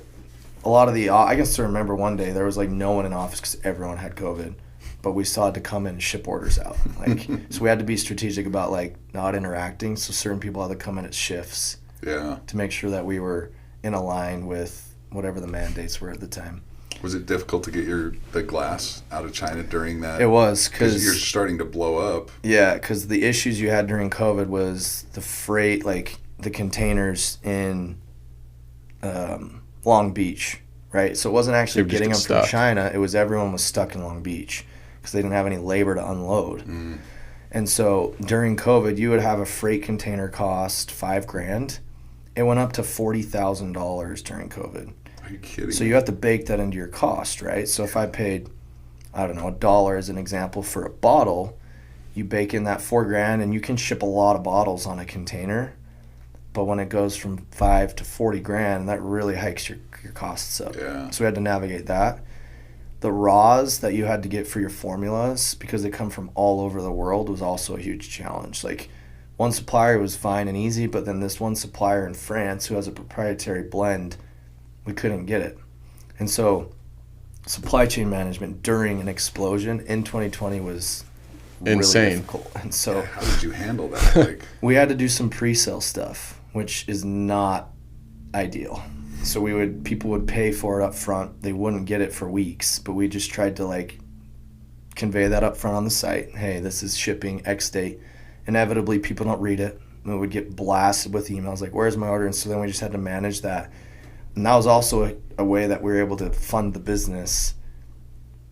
a lot of I can still remember one day there was like no one in office because everyone had COVID, but we still had to come in and ship orders out. Like, so we had to be strategic about like not interacting. So certain people had to come in at shifts to make sure that we were in a line with whatever the mandates were at the time. Was it difficult to get the glass out of China during that? It was because you're starting to blow up. Yeah, because the issues you had during COVID was the freight, like the containers in Long Beach, right? So it wasn't actually getting them from China. It was everyone was stuck in Long Beach because they didn't have any labor to unload. And so during COVID, you would have a freight container cost $5,000. It went up to $40,000 during COVID. Are you kidding? So you have to bake that into your cost, right? So if I paid, I don't know, $1 as an example for a bottle, you bake in that $4,000 and you can ship a lot of bottles on a container. But when it goes from $5,000 to $40,000, that really hikes your costs up. Yeah. So we had to navigate that. The raws that you had to get for your formulas, because they come from all over the world, was also a huge challenge. Like, one supplier was fine and easy, but then this one supplier in France who has a proprietary blend, we couldn't get it. And so supply chain management during an explosion in 2020 was really insane. Difficult. And so how did you handle that? Like, we had to do some pre-sale stuff, which is not ideal. So people would pay for it up front. They wouldn't get it for weeks, but we just tried to like convey that up front on the site. Hey, this is shipping X date. Inevitably, people don't read it. We would get blasted with emails like, where's my order? And so then we just had to manage that. And that was also a way that we were able to fund the business,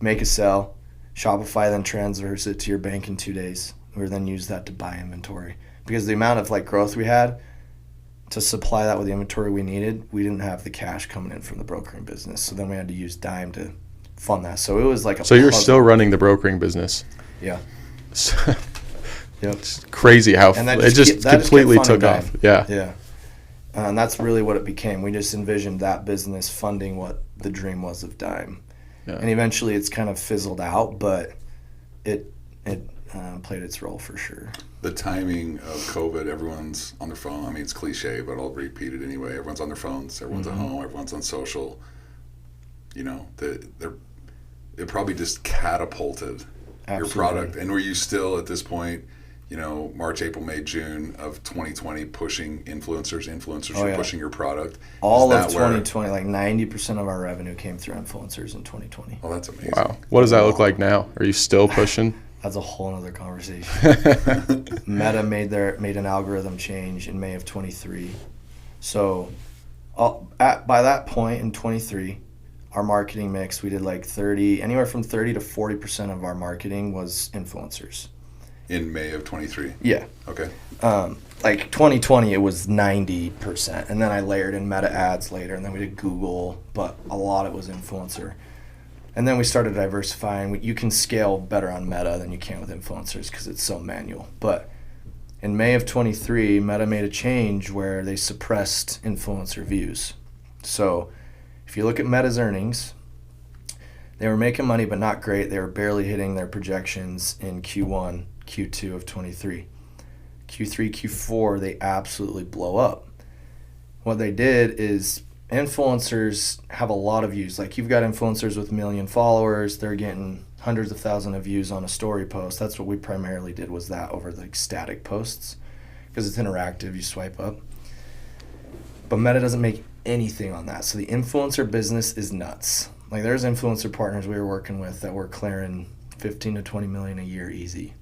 make a sale, Shopify then transfers it to your bank in 2 days. We would then use that to buy inventory. Because the amount of like growth we had, to supply that with the inventory we needed, we didn't have the cash coming in from the brokering business. So then we had to use Dime to fund that. So it was like So you're still running the brokering business? Yeah. Yep. It's crazy how it just completely took off. Yeah. Yeah. And that's really what it became. We just envisioned that business funding what the dream was of Dime. Yeah. And eventually it's kind of fizzled out, but it played its role for sure. The timing of COVID, everyone's on their phone. I mean, it's cliche, but I'll repeat it anyway. Everyone's on their phones. Everyone's at home. Everyone's on social. You know, it probably just catapulted your product. And were you still at this point, you know, March, April, May, June of 2020 pushing influencers were pushing your product? All of 2020, like 90% of our revenue came through influencers in 2020. Oh, that's amazing. Wow. What does that look like now? Are you still pushing? That's a whole other conversation. Meta made an algorithm change in May of 23. So by that point in 23, our marketing mix, we did like anywhere from 30 to 40% of our marketing was influencers. In May of 23? Yeah. Okay. Like 2020, it was 90%. And then I layered in Meta ads later, and then we did Google, but a lot of it was influencer. And then we started diversifying. You can scale better on Meta than you can with influencers because it's so manual. But in May of 23, Meta made a change where they suppressed influencer views. So if you look at Meta's earnings, They were making money, but not great. They were barely hitting their projections in Q1, Q2 of 23. Q3, Q4, they absolutely blow up. What they did is influencers have a lot of views. Like you've got influencers with 1 million followers. They're getting hundreds of thousands of views on a story post. That's what we primarily did, was that over the static posts, because it's interactive. You swipe up. But Meta doesn't make anything on that. So the influencer business is nuts. Like there's influencer partners we were working with that were clearing 15 to 20 million a year easy.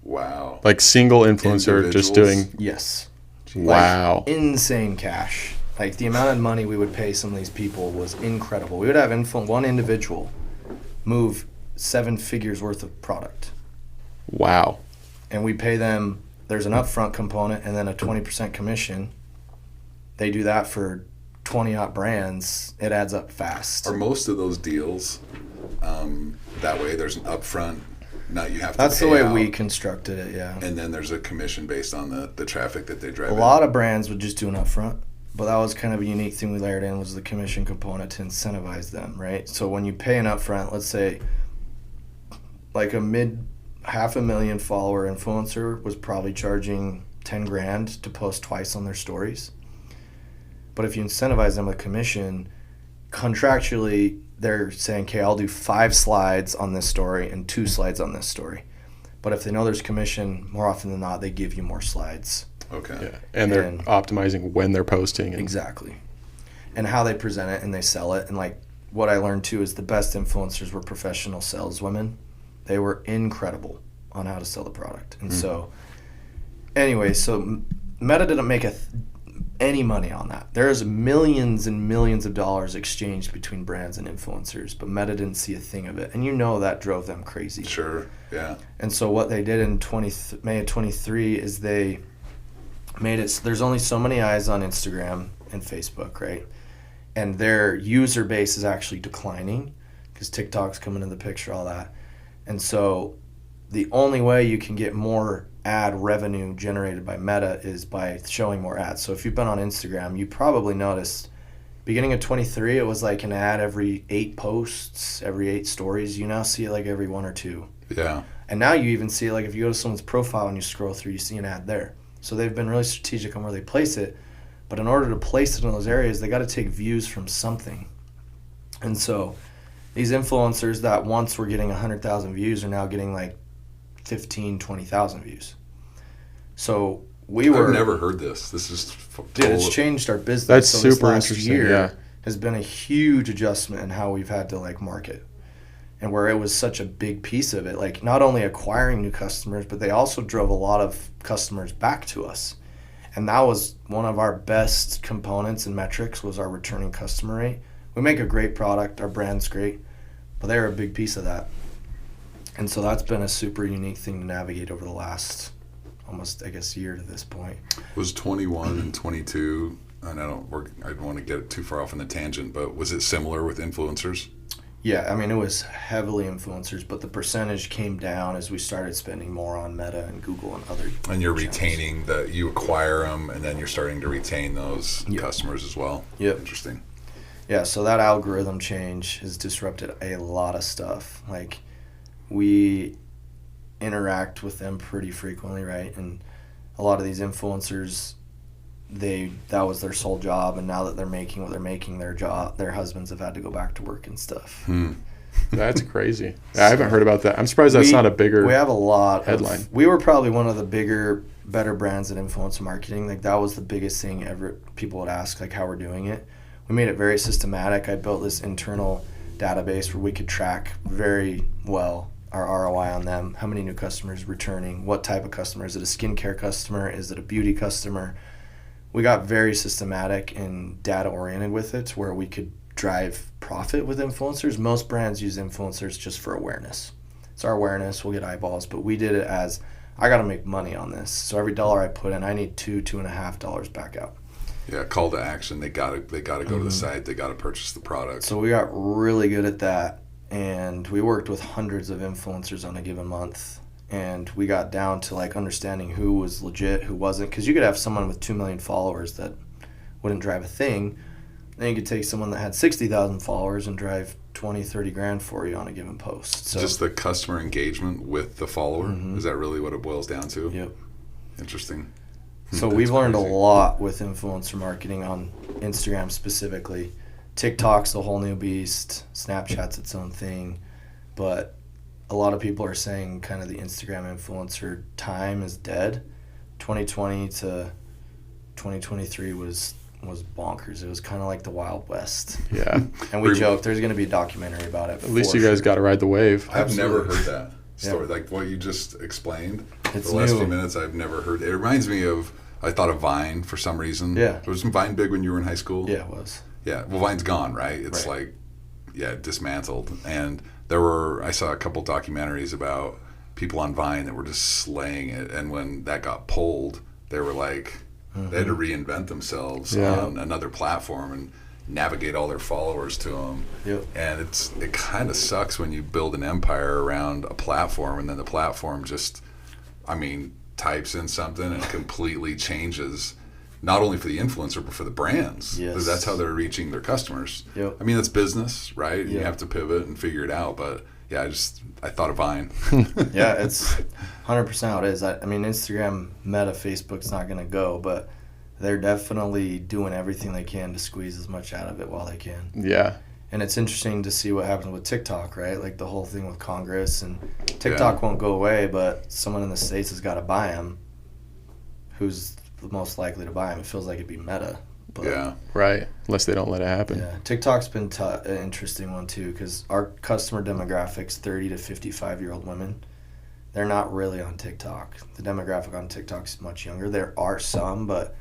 Wow. Like single influencer just doing. Yes. Wow. Like insane cash. Like the amount of money we would pay some of these people was incredible. We would have one individual move 7 figures worth of product. Wow. And we pay them, there's an upfront component and then a 20% commission. They do that for 20-odd brands. It adds up fast. Are most of those deals that way? There's an upfront, not you have to That's pay the way out, we constructed it, yeah. and then there's a commission based on the traffic that they drive. A lot of brands would just do an upfront, but that was kind of a unique thing we layered in, was the commission component to incentivize them, right? So when you pay an upfront, let's say like a $500,000 follower influencer was probably charging 10 grand to post twice on their stories. But if you incentivize them with commission, contractually, they're saying, okay, I'll do 5 slides on this story and 2 slides on this story. But if they know there's commission, more often than not, they give you more slides. Okay. Yeah. And they're optimizing when they're posting. Exactly. And how they present it and they sell it. And like what I learned too is the best influencers were professional saleswomen. They were incredible on how to sell the product. And so anyway, so Meta didn't make any money on that. There's millions and millions of dollars exchanged between brands and influencers, but Meta didn't see a thing of it. And that drove them crazy. Sure, yeah. And so what they did in May of 23 is they made it, there's only so many eyes on Instagram and Facebook, right? And their user base is actually declining because TikTok's coming into the picture, all that. And so the only way you can get more ad revenue generated by Meta is by showing more ads. So if you've been on Instagram, you probably noticed beginning of 23, it was like an ad every 8 posts, every 8 stories. You now see it like every 1 or 2. Yeah. And now you even see it like if you go to someone's profile and you scroll through, you see an ad there. So they've been really strategic on where they place it. But in order to place it in those areas, they got to take views from something. And so these influencers that once were getting 100,000 views are now getting like 15, 20,000 views. So I've never heard this. This is dude, it's changed our business. That's so super this last interesting. year Yeah, has been a huge adjustment in how we've had to like market, and where it was such a big piece of it. Like not only acquiring new customers, but they also drove a lot of customers back to us, and that was one of our best components and metrics was our returning customer rate. We make a great product, our brand's great, but they're a big piece of that, and so that's been a super unique thing to navigate over the last almost, I guess, year to this point. Was 21 and 22, and I don't want to get too far off on the tangent, but was it similar with influencers? Yeah, I mean, it was heavily influencers, but the percentage came down as we started spending more on Meta and Google and other And you're channels. retaining you acquire them, and then you're starting to retain those customers as well. Yep. Interesting. Yeah, so that algorithm change has disrupted a lot of stuff. Like, we interact with them pretty frequently, right? And a lot of these influencers, that was their sole job, and now that they're making what they're making, their husbands have had to go back to work and stuff. That's crazy. I haven't heard about that. I'm surprised that's not a bigger. We have a lot headline. We were probably one of the better brands in influencer marketing. Like that was the biggest thing ever. People would ask like how we're doing it. We made it very systematic. I built this internal database where we could track very well our ROI on them, how many new customers returning, what type of customer, is it a skincare customer, is it a beauty customer. We got very systematic and data oriented with it to where we could drive profit with influencers. Most brands use influencers just for awareness. It's our awareness, we'll get eyeballs, but we did it as I got to make money on this. So every dollar I put in, I need $2.50 back out. Yeah, call to action. They got to go to the site. They got to purchase the product. So we got really good at that. And we worked with hundreds of influencers on a given month, and we got down to like understanding who was legit, who wasn't, because you could have someone with 2 million followers that wouldn't drive a thing, Then you could take someone that had 60,000 followers and drive 20, 30 grand for you on a given post. So just the customer engagement with the follower, is that really what it boils down to? Yep. Interesting. So we've learned a lot with influencer marketing on Instagram specifically. TikTok's a whole new beast. Snapchat's its own thing. But a lot of people are saying kind of the Instagram influencer time is dead. 2020 to 2023 was bonkers. It was kind of like the Wild West. Yeah. And we joked there's going to be a documentary about it. At least you guys got to ride the wave. I've never heard that story. Like what you just explained. It's the last new. few minutes, I've never heard. It reminds me of, I thought of Vine for some reason. Yeah. Was Vine big when you were in high school? Yeah, it was. Yeah. Well, Vine's gone, right? It's like, dismantled. And I saw a couple documentaries about people on Vine that were just slaying it. And when that got pulled, they were like, they had to reinvent themselves on another platform and navigate all their followers to them. Yep. And it kind of sucks when you build an empire around a platform and then the platform just, types in something and completely changes, not only for the influencer but for the brands. Yes. Because that's how they're reaching their customers. Yep. It's business, right? Yep. You have to pivot and figure it out. But yeah, I thought of Vine. Yeah, it's 100% how it is. Instagram, Meta, Facebook's not going to go, but they're definitely doing everything they can to squeeze as much out of it while they can. Yeah. And it's interesting to see what happens with TikTok, right? Like the whole thing with Congress, and TikTok won't go away, but someone in the States has got to buy them. Who's the most likely to buy them? It feels like it'd be Meta. But yeah. Right. Unless they don't let it happen. Yeah. TikTok's been an interesting one too, because our customer demographics, 30 to 55-year-old women, they're not really on TikTok. The demographic on TikTok is much younger. There are some, but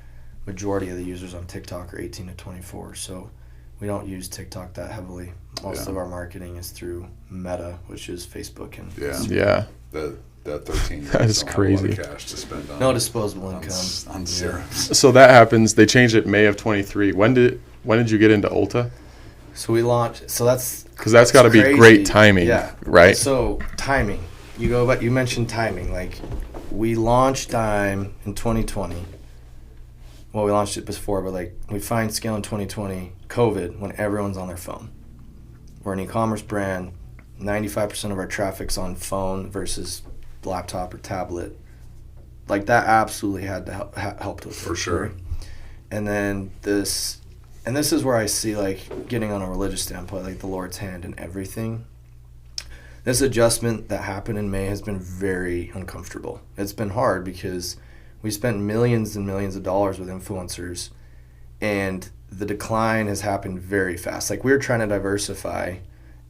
majority of the users on TikTok are 18 to 24. So we don't use TikTok that heavily. Most of our marketing is through Meta, which is Facebook and Yeah. That 13 that is crazy. Have a lot of cash to spend on no disposable income on syrups. So that happens. They changed it May of 23. When did you get into Ulta? So we launched. So that's because that's got to be great timing, right? So timing. You mentioned timing. Like we launched Dime in 2020. Well, we launched it before, but like we find scale in 2020, COVID, when everyone's on their phone. We're an e-commerce brand. 95% of our traffic's on phone versus laptop or tablet. Like that absolutely had to helped with it. For sure. Right? And then this is where I see like getting on a religious standpoint, like the Lord's hand in everything. This adjustment that happened in May has been very uncomfortable. It's been hard because we spent millions and millions of dollars with influencers, and the decline has happened very fast. Like we're trying to diversify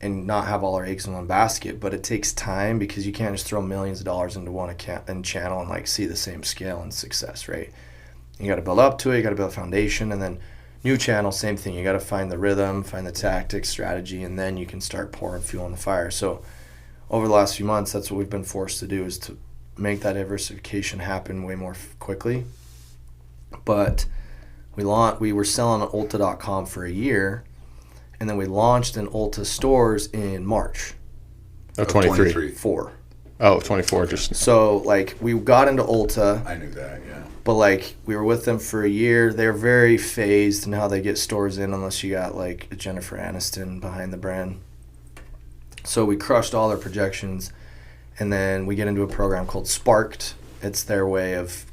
and not have all our eggs in one basket, but it takes time because you can't just throw millions of dollars into one account and channel and like see the same scale and success, right? You got to build up to it, you got to build a foundation, and then new channel, same thing. You got to find the rhythm, find the tactics, strategy, and then you can start pouring fuel on the fire. So over the last few months, that's what we've been forced to do, is to make that diversification happen way more quickly. But we were selling on Ulta.com for a year, and then we launched in Ulta stores in March. Of 23. 4. Oh, 24. Just so like we got into Ulta. I knew that, yeah. But like we were with them for a year. They're very phased in how they get stores in, unless you got like a Jennifer Aniston behind the brand. So we crushed all their projections, and then we get into a program called Sparked. It's their way of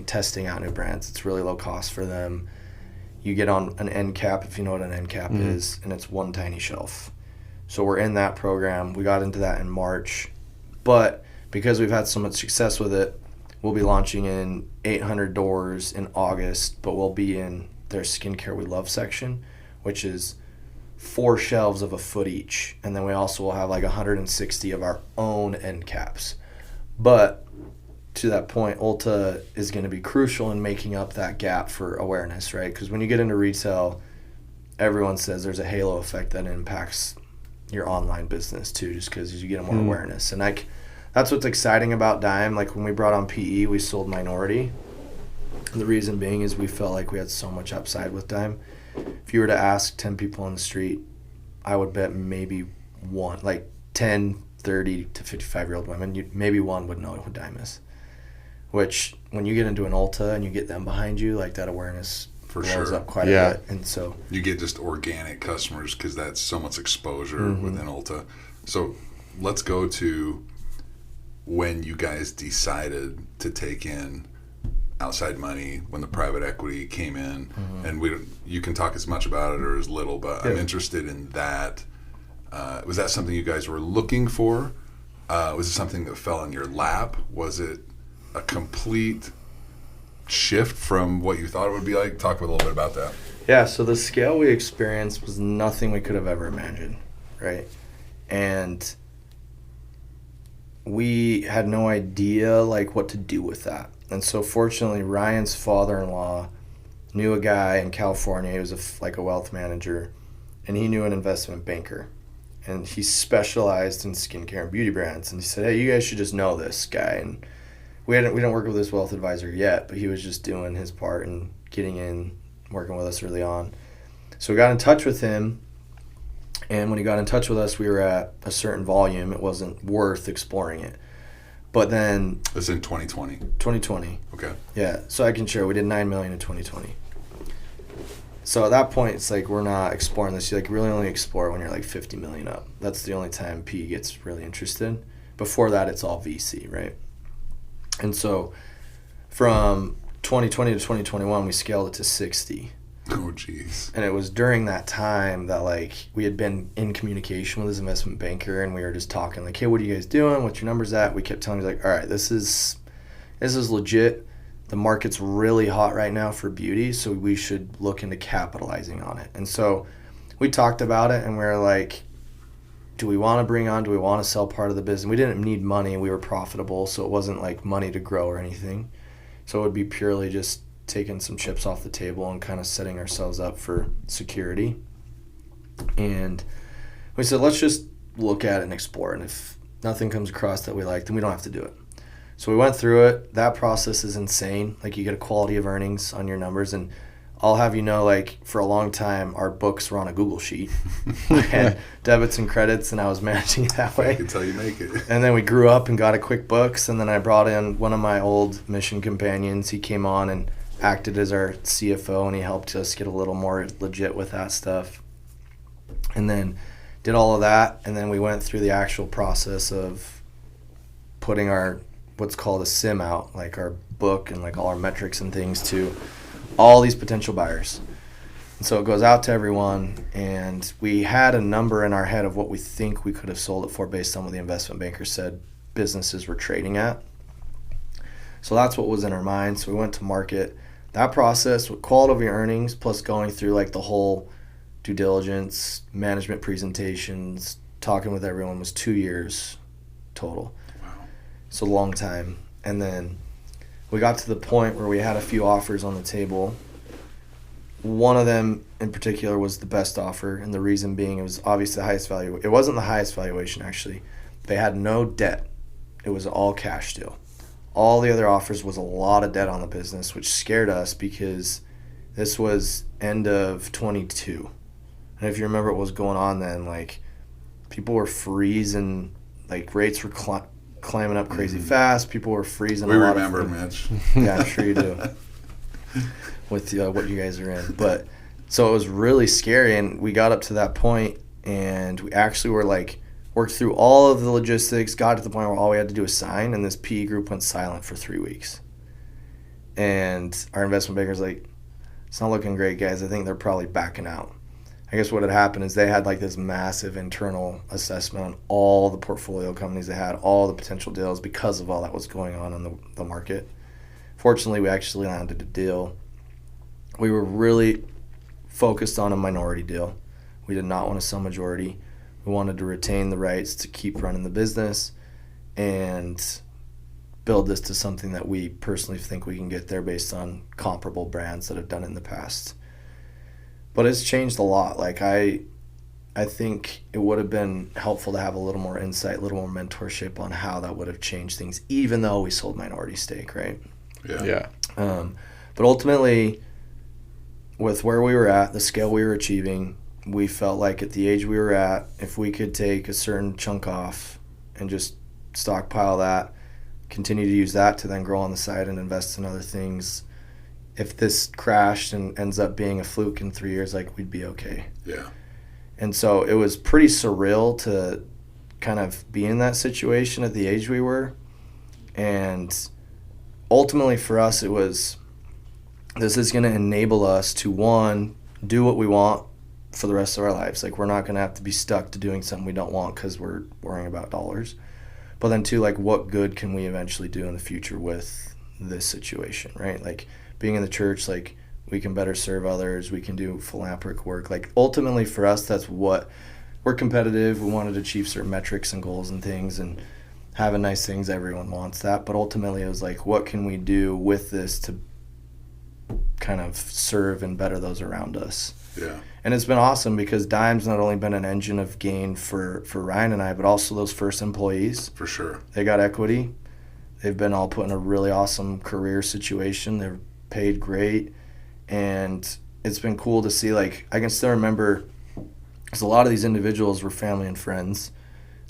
testing out new brands. It's really low cost for them. You get on an end cap, if you know what an end cap is, and it's one tiny shelf. So we're in that program. We got into that in March. But because we've had so much success with it, we'll be launching in 800 doors in August, but we'll be in their Skincare We Love section, which is 4 shelves of a foot each. And then we also will have like 160 of our own end caps. But to that point, Ulta is going to be crucial in making up that gap for awareness, right? Because when you get into retail, everyone says there's a halo effect that impacts your online business too, just because you get more awareness. And that's what's exciting about Dime. Like when we brought on PE, we sold minority. And the reason being is we felt like we had so much upside with Dime. If you were to ask 10 people on the street, I would bet maybe one, like 10, 30 to 55-year-old women, maybe one would know what Dime is. Which, when you get into an Ulta and you get them behind you, like that awareness blows up quite a bit. And so you get just organic customers because that's so much exposure within Ulta. So let's go to when you guys decided to take in outside money, when the private equity came in, and you can talk as much about it or as little, but I'm interested in that. Was that something you guys were looking for? Was it something that fell in your lap? Was it a complete shift from what you thought it would be like? Talk a little bit about that. Yeah, so the scale we experienced was nothing we could have ever imagined, right? And we had no idea like what to do with that. And so fortunately, Ryan's father-in-law knew a guy in California. He was like a wealth manager, and he knew an investment banker. And he specialized in skincare and beauty brands. And he said, hey, you guys should just know this guy. And we didn't work with this wealth advisor yet, but he was just doing his part and getting in, working with us early on. So we got in touch with him. And when he got in touch with us, we were at a certain volume. It wasn't worth exploring it. But then... It's in 2020. 2020. Okay. Yeah. So I can share. We did $9 million in 2020. So at that point, it's like we're not exploring this. You like really only explore when you're like 50 million up. That's the only time P gets really interested. Before that, it's all VC, right? And so from 2020 to 2021, we scaled it to 60. Oh, jeez. And it was during that time that like we had been in communication with his investment banker, and we were just talking like, hey, what are you guys doing? What's your numbers at? We kept telling him like, all right, this is legit. The market's really hot right now for beauty, so we should look into capitalizing on it. And so we talked about it, and we were like, do we want to sell part of the business? We didn't need money. We were profitable, so it wasn't like money to grow or anything. So it would be purely just taking some chips off the table and kind of setting ourselves up for security. And we said, let's just look at it and explore. And if nothing comes across that we like, then we don't have to do it. So we went through it. That process is insane. Like you get a quality of earnings on your numbers. And I'll have you know, like for a long time, our books were on a Google sheet. I had debits and credits, and I was managing it that way. Until you make it. And then we grew up and got a QuickBooks. And then I brought in one of my old mission companions. He came on and acted as our CFO, and he helped us get a little more legit with that stuff. And then did all of that. And then we went through the actual process of putting our what's called a SIM out, like our book and like all our metrics and things to all these potential buyers. And so it goes out to everyone, and we had a number in our head of what we think we could have sold it for based on what the investment banker said businesses were trading at. So that's what was in our mind. So we went to market. That process with quality of your earnings plus going through like the whole due diligence, management presentations, talking with everyone was 2 years total. So a long time. And then we got to the point where we had a few offers on the table. One of them in particular was the best offer, and the reason being it was obviously the highest value. It wasn't the highest valuation, actually. They had no debt. It was all cash deal. All the other offers was a lot of debt on the business, which scared us because this was end of 22. And if you remember what was going on then, like people were freezing, like rates were climbing up crazy fast. People were freezing. We remember, Mitch. Yeah, I'm sure you do. With what you guys are in. But so it was really scary, and we got up to that point, and we actually were like, worked through all of the logistics, got to the point where all we had to do was sign, and this PE group went silent for 3 weeks. And our investment banker's like, it's not looking great, guys. I think they're probably backing out. I guess what had happened is they had like this massive internal assessment on all the portfolio companies they had, all the potential deals because of all that was going on in the market. Fortunately, we actually landed a deal. We were really focused on a minority deal. We did not want to sell majority. We wanted to retain the rights to keep running the business and build this to something that we personally think we can get there based on comparable brands that have done it in the past. But it's changed a lot. Like I think it would have been helpful to have a little more insight, a little more mentorship on how that would have changed things, even though we sold minority stake, right? Yeah. But ultimately, with where we were at, the scale we were achieving, we felt like at the age we were at, if we could take a certain chunk off and just stockpile that, continue to use that to then grow on the side and invest in other things, if this crashed and ends up being a fluke in 3 years, like, we'd be okay. Yeah. And so it was pretty surreal to kind of be in that situation at the age we were. And ultimately for us, it was, this is going to enable us to, one, do what we want for the rest of our lives. Like, we're not going to have to be stuck to doing something we don't want because we're worrying about dollars. But then two, like, what good can we eventually do in the future with this situation, right? Like, being in the church, like, we can better serve others. We can do philanthropic work. Like, ultimately for us, that's what we're competitive. We wanted to achieve certain metrics and goals and things and having nice things. Everyone wants that. But ultimately it was like, what can we do with this to kind of serve and better those around us? Yeah. And it's been awesome because Dime's not only been an engine of gain for Ryan and I, but also those first employees. For sure. They got equity. They've been all put in a really awesome career situation. They're paid great. And it's been cool to see, like, I can still remember, because a lot of these individuals were family and friends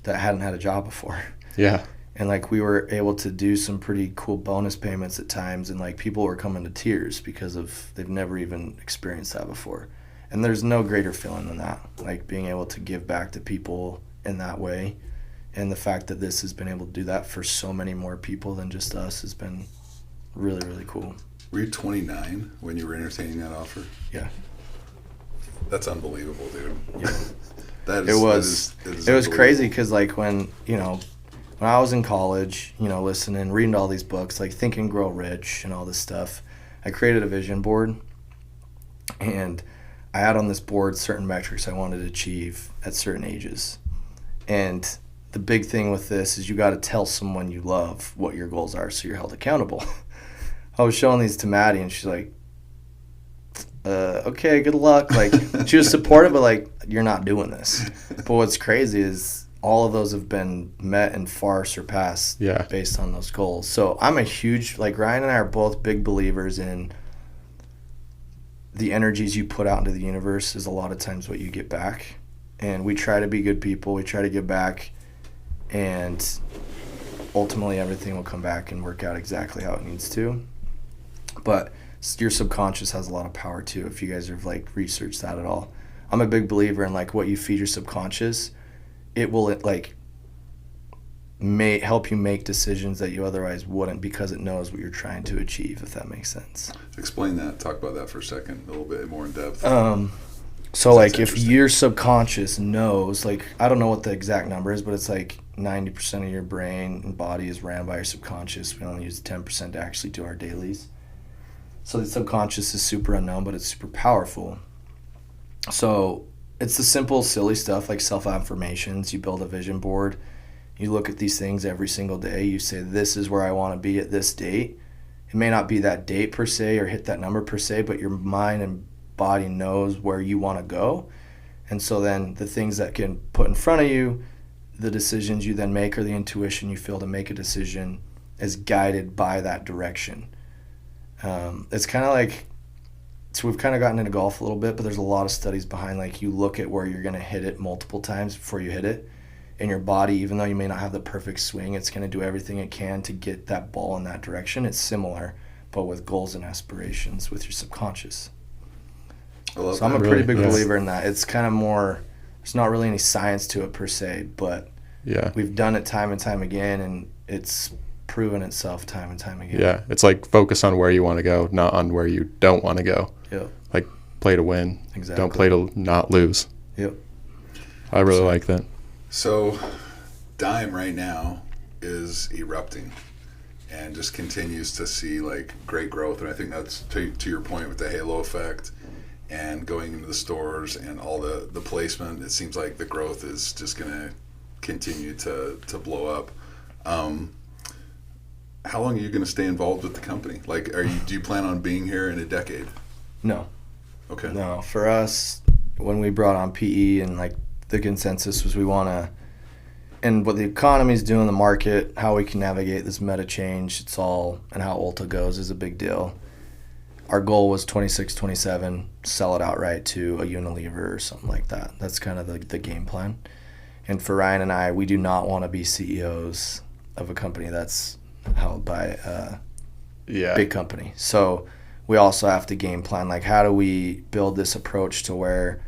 that hadn't had a job before. Yeah. And, like, we were able to do some pretty cool bonus payments at times, and, like, people were coming to tears because of they've never even experienced that before. And there's no greater feeling than that, like, being able to give back to people in that way. And the fact that this has been able to do that for so many more people than just us has been really, really cool. Were you 29 when you were entertaining that offer? Yeah. That's unbelievable, dude. Yeah. That is it was crazy because, like, when I was in college, listening, reading all these books, like Think and Grow Rich and all this stuff, I created a vision board, and I had on this board certain metrics I wanted to achieve at certain ages. And the big thing with this is you got to tell someone you love what your goals are so you're held accountable. I was showing these to Maddie, and she's like, okay, good luck. Like, she was supportive, but, like, you're not doing this. But what's crazy is all of those have been met and far surpassed based on those goals. So I'm a huge, like, Ryan and I are both big believers in the energies you put out into the universe is a lot of times what you get back. And we try to be good people. We try to give back. And ultimately everything will come back and work out exactly how it needs to. But your subconscious has a lot of power too, if you guys have, like, researched that at all. I'm a big believer in, like, what you feed your subconscious, it will, like, may help you make decisions that you otherwise wouldn't because it knows what you're trying to achieve, if that makes sense. Explain that. Talk about that for a second, a little bit more in depth. So, like, if your subconscious knows, like, I don't know what the exact number is, but it's like 90% of your brain and body is ran by your subconscious. We only use 10% to actually do our dailies. So the subconscious is super unknown, but it's super powerful. So it's the simple, silly stuff like self-affirmations. You build a vision board. You look at these things every single day. You say, this is where I want to be at this date. It may not be that date per se or hit that number per se, but your mind and body knows where you want to go. And so then the things that can put in front of you, the decisions you then make, or the intuition you feel to make a decision is guided by that direction. It's kind of like, so we've kind of gotten into golf a little bit, but there's a lot of studies behind, like, you look at where you're going to hit it multiple times before you hit it. And your body, even though you may not have the perfect swing, it's going to do everything it can to get that ball in that direction. It's similar, but with goals and aspirations with your subconscious. So I'm a pretty big believer in that. It's kind of more, there's not really any science to it per se, but we've done it time and time again, and it's proven itself time and time again. Yeah, it's like focus on where you want to go, not on where you don't want to go. Yep. Like, play to win. Exactly. Don't play to not lose. Yep. I really like that. So Dime right now is erupting and just continues to see, like, great growth. And I think that's to your point with the halo effect and going into the stores and all the placement. It seems like the growth is just going to continue to blow up. How long are you going to stay involved with the company? Like, do you plan on being here in a decade? No. Okay. No. For us, when we brought on PE, and, like, the consensus was we want to, and what the economy's doing, the market, how we can navigate this meta change, it's all, and how Ulta goes is a big deal. Our goal was 26, 27, sell it outright to a Unilever or something like that. That's kind of the game plan. And for Ryan and I, we do not want to be CEOs of a company that's held by a big company. So we also have to game plan, like, how do we build this approach to where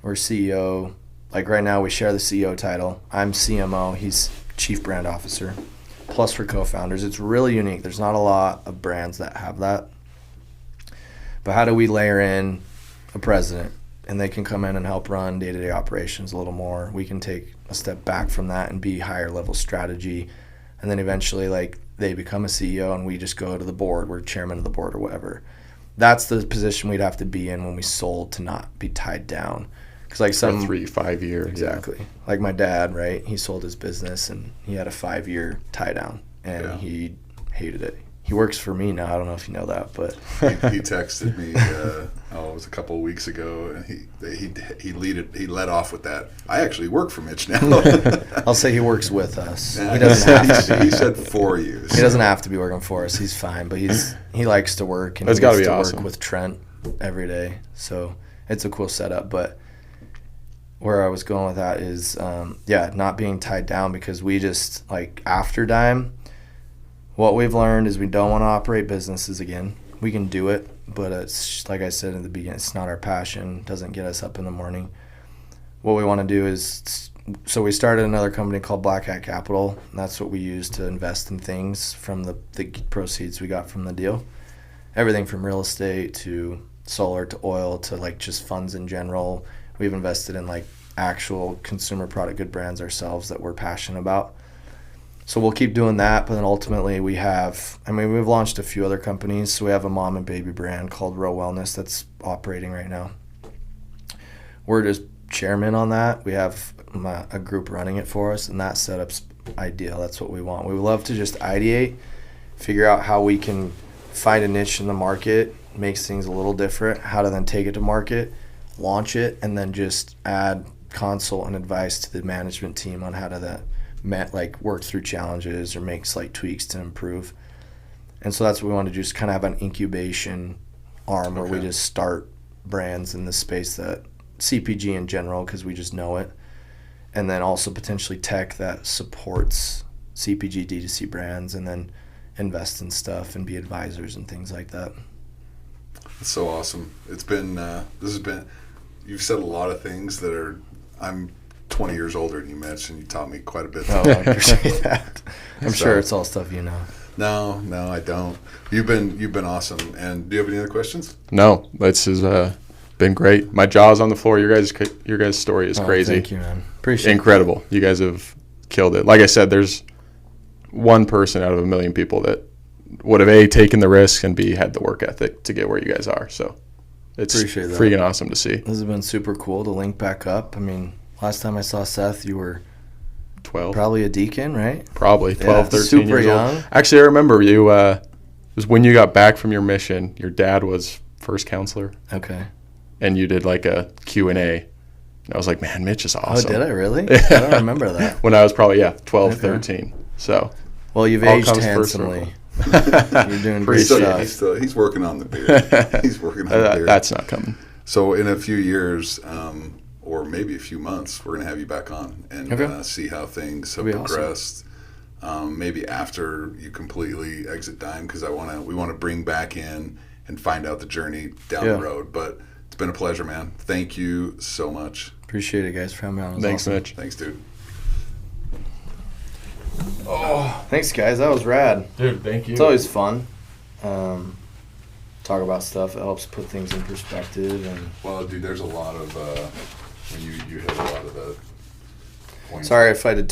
we're CEO. Like right now we share the CEO title. I'm CMO, he's Chief Brand Officer. Plus for co-founders, it's really unique. There's not a lot of brands that have that. But how do we layer in a president, and they can come in and help run day-to-day operations a little more. We can take a step back from that and be higher level strategy. And then eventually, like, they become a CEO and we just go to the board. We're chairman of the board or whatever. That's the position we'd have to be in when we sold, to not be tied down. Because like some 3-5 years. Exactly. Yeah. Like my dad, right? He sold his business and he had a 5-year tie down, and he hated it. He works for me now. I don't know if you know that, but he texted me. It was a couple of weeks ago, and he led off with that. I actually work for Mitch now. I'll say he works with us. Nah, he doesn't have to. He said for you. He doesn't have to be working for us. He's fine, but he likes to work, and That's he gets to awesome. work with Trent every day. So it's a cool setup. But where I was going with that is, not being tied down, because we just, like, after Dime, what we've learned is we don't want to operate businesses again. We can do it, but it's, like I said in the beginning, it's not our passion. It doesn't get us up in the morning. What we want to do is, so we started another company called Black Hat Capital, and that's what we use to invest in things from the proceeds we got from the deal. Everything from real estate to solar to oil to, like, just funds in general. We've invested in, like, actual consumer product good brands ourselves that we're passionate about. So we'll keep doing that, but then ultimately we've launched a few other companies. So we have a mom and baby brand called Row Wellness that's operating right now. We're just chairman on that. We have a group running it for us, and that setup's ideal. That's what we want. We would love to just ideate, figure out how we can find a niche in the market, makes things a little different, how to then take it to market, launch it, and then just add consult and advice to the management team on how to work through challenges or make slight tweaks to improve. And so that's what we want to do, just kind of have an incubation arm where we just start brands in the space that CPG in general, because we just know it, and then also potentially tech that supports CPG D2C brands, and then invest in stuff and be advisors and things like that. It's so awesome. It's been you've said a lot of things that I'm 20 years older than you, Mitch, and you taught me quite a bit. Oh, I appreciate that. I'm sure it's all stuff you know. No, I don't. You've been awesome. And do you have any other questions? No, this has been great. My jaw's on the floor. Your guys' story is crazy. Thank you, man. Appreciate it. Incredible. You guys have killed it. Like I said, there's one person out of a million people that would have A, taken the risk, and B, had the work ethic to get where you guys are. So it's freaking awesome to see. This has been super cool to link back up. I mean, last time I saw Seth, you were 12. Probably a deacon, right? Probably 12, 13 super years young. Old. Actually, I remember you, it was when you got back from your mission, your dad was first counselor. Okay. And you did like a Q&A. And I was like, man, Mitch is awesome. Oh, did I really? I don't remember that. When I was probably, 12, 13. So. Well, you've aged handsomely. You're doing great stuff. He's working on the beard. He's working on the beard. That's not coming. So in a few years, or maybe a few months, we're going to have you back on and see how things have progressed. Awesome. Maybe after you completely exit Dime, because we want to bring back in and find out the journey down the road. But it's been a pleasure, man. Thank you so much. Appreciate it, guys, for having me on. Thanks, awesome. Mitch. Thanks, dude. Oh, thanks, guys. That was rad. Dude, thank you. It's always fun. Talk about stuff. It helps put things in perspective. And well, dude, there's a lot of when you hit a lot of the points. Sorry if I did